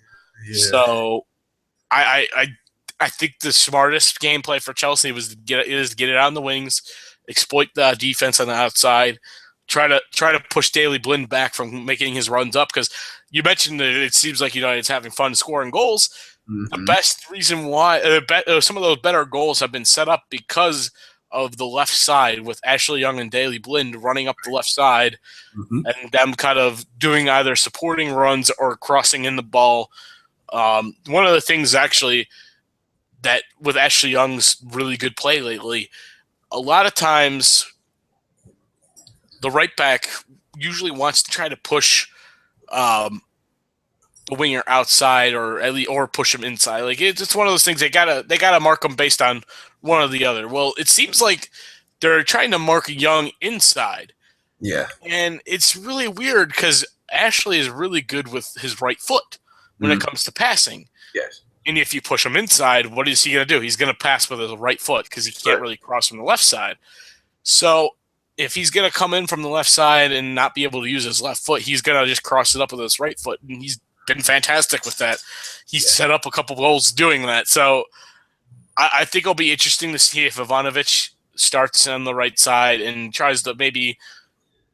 Yeah. So I think the smartest gameplay for Chelsea was to get it on the wings, exploit the defense on the outside, try to push Daley Blind back from making his runs up, because you mentioned that it seems like United's having fun scoring goals. The best reason why some of those better goals have been set up because of the left side, with Ashley Young and Daley Blind running up the left side, and them kind of doing either supporting runs or crossing in the ball. One of the things actually that with Ashley Young's really good play lately, a lot of times the right back usually wants to try to push the winger outside, or push him inside. Like it's one of those things they gotta mark them based on one or the other. Well, it seems like they're trying to mark Young inside. Yeah. And it's really weird because Ashley is really good with his right foot when it comes to passing. Yes. And if you push him inside, what is he going to do? He's going to pass with his right foot because he can't really cross from the left side. So if he's going to come in from the left side and not be able to use his left foot, he's going to just cross it up with his right foot. And he's been fantastic with that. He's set up a couple goals doing that. So I think it'll be interesting to see if Ivanovic starts on the right side and tries to maybe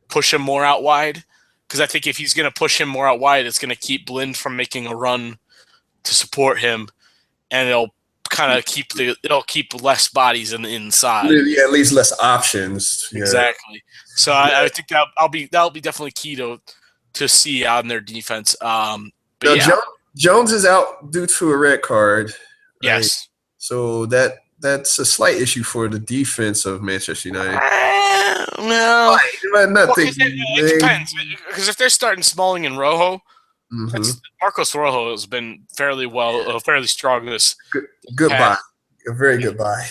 push him more out wide. Because I think if he's going to push him more out wide, it's going to keep Blind from making a run to support him, and it'll kind of keep less bodies in the inside. Yeah, at least less options. Yeah. Exactly. So I think that'll be definitely key to see on their defense. Jones is out due to a red card. Yes. Right? So that's a slight issue for the defense of Manchester United. No, it depends, because if they're starting Smalling and Rojo, Marcos Rojo has been fairly strong this. Goodbye, a very goodbye.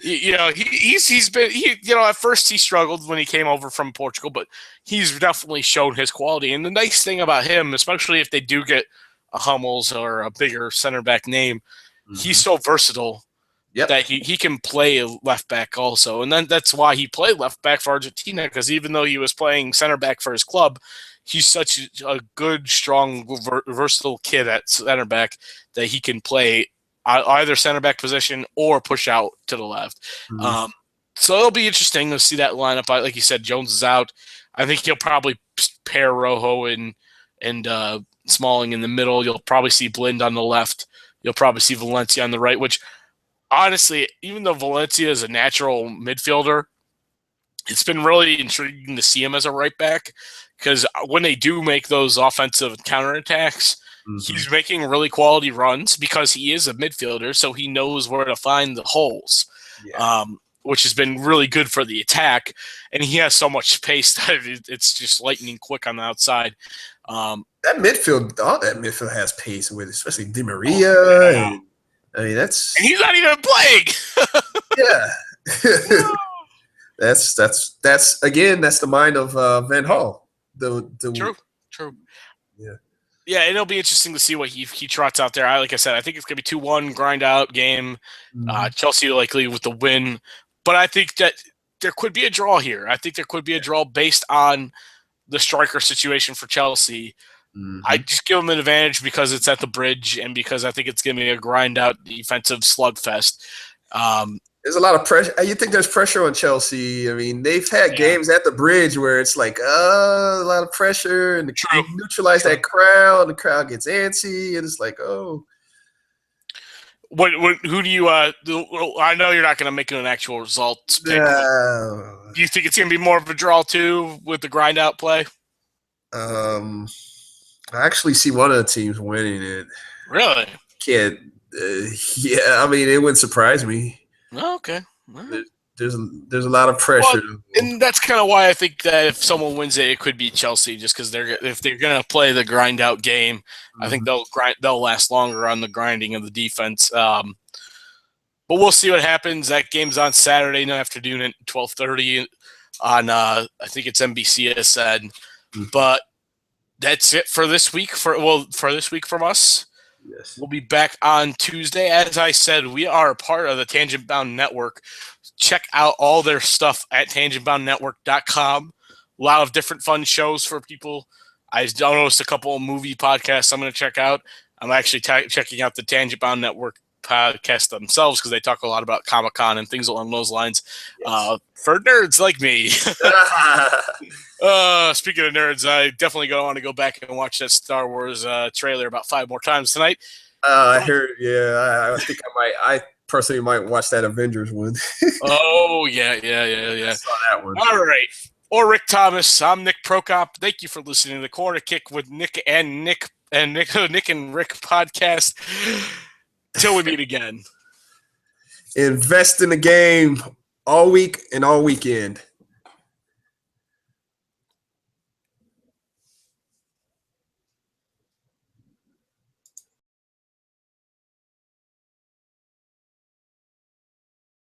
He's been at first he struggled when he came over from Portugal, but he's definitely shown his quality. And the nice thing about him, especially if they do get a Hummels or a bigger center back name, he's so versatile. Yep. That he can play left back also. And then that's why he played left back for Argentina, because even though he was playing center back for his club, he's such a good, strong, versatile kid at center back that he can play either center back position or push out to the left. So it'll be interesting to see that lineup. Like you said, Jones is out. I think he'll probably pair Rojo and Smalling in the middle. You'll probably see Blind on the left. You'll probably see Valencia on the right, which honestly, even though Valencia is a natural midfielder, it's been really intriguing to see him as a right back, because when they do make those offensive counterattacks, he's making really quality runs because he is a midfielder, so he knows where to find the holes, which has been really good for the attack. And he has so much pace that it's just lightning quick on the outside. All that midfield has pace with, especially Di Maria. And he's not even playing. Yeah. That's the mind of Van Gaal. True. Yeah, and it'll be interesting to see what he trots out there. Like I said, I think it's going to be 2-1 grind out game. Chelsea likely with the win, but I think that there could be a draw here. I think there could be a draw based on the striker situation for Chelsea. I just give them an advantage because it's at the Bridge and because I think it's going to be a grind-out defensive slugfest. There's a lot of pressure. You think there's pressure on Chelsea? I mean, they've had games at the Bridge where it's like, a lot of pressure, and they neutralize that crowd. The crowd gets antsy, and it's like, oh. Who do you? I know you're not going to make it an actual results pick. Do you think it's going to be more of a draw too with the grind-out play? I actually see one of the teams winning it. Really? Can't. I mean, it wouldn't surprise me. Oh, okay. There's a lot of pressure, and that's kind of why I think that if someone wins it, it could be Chelsea, just because if they're going to play the grind out game, I think they'll last longer on the grinding of the defense. But we'll see what happens. That game's on Saturday afternoon at 12:30 on I think it's NBC, as said. But that's it for this week. For this week from us. Yes. We'll be back on Tuesday. As I said, we are a part of the Tangent Bound Network. Check out all their stuff at tangentboundnetwork.com. a lot of different fun shows for people. I noticed a couple of movie podcasts I'm going to check out. I'm actually checking out the Tangent Bound Network podcast themselves because they talk a lot about Comic-Con and things along those lines. Yes. For nerds like me. Speaking of nerds, I definitely want to go back and watch that Star Wars trailer about 5 more times tonight. I heard. Yeah, I think I personally might watch that Avengers one. Oh yeah. I saw that one. All right. Or Rick Thomas. I'm Nick Prokop. Thank you for listening to the Corner Kick with Nick and Rick podcast. Till we meet again. Invest in the game all week and all weekend.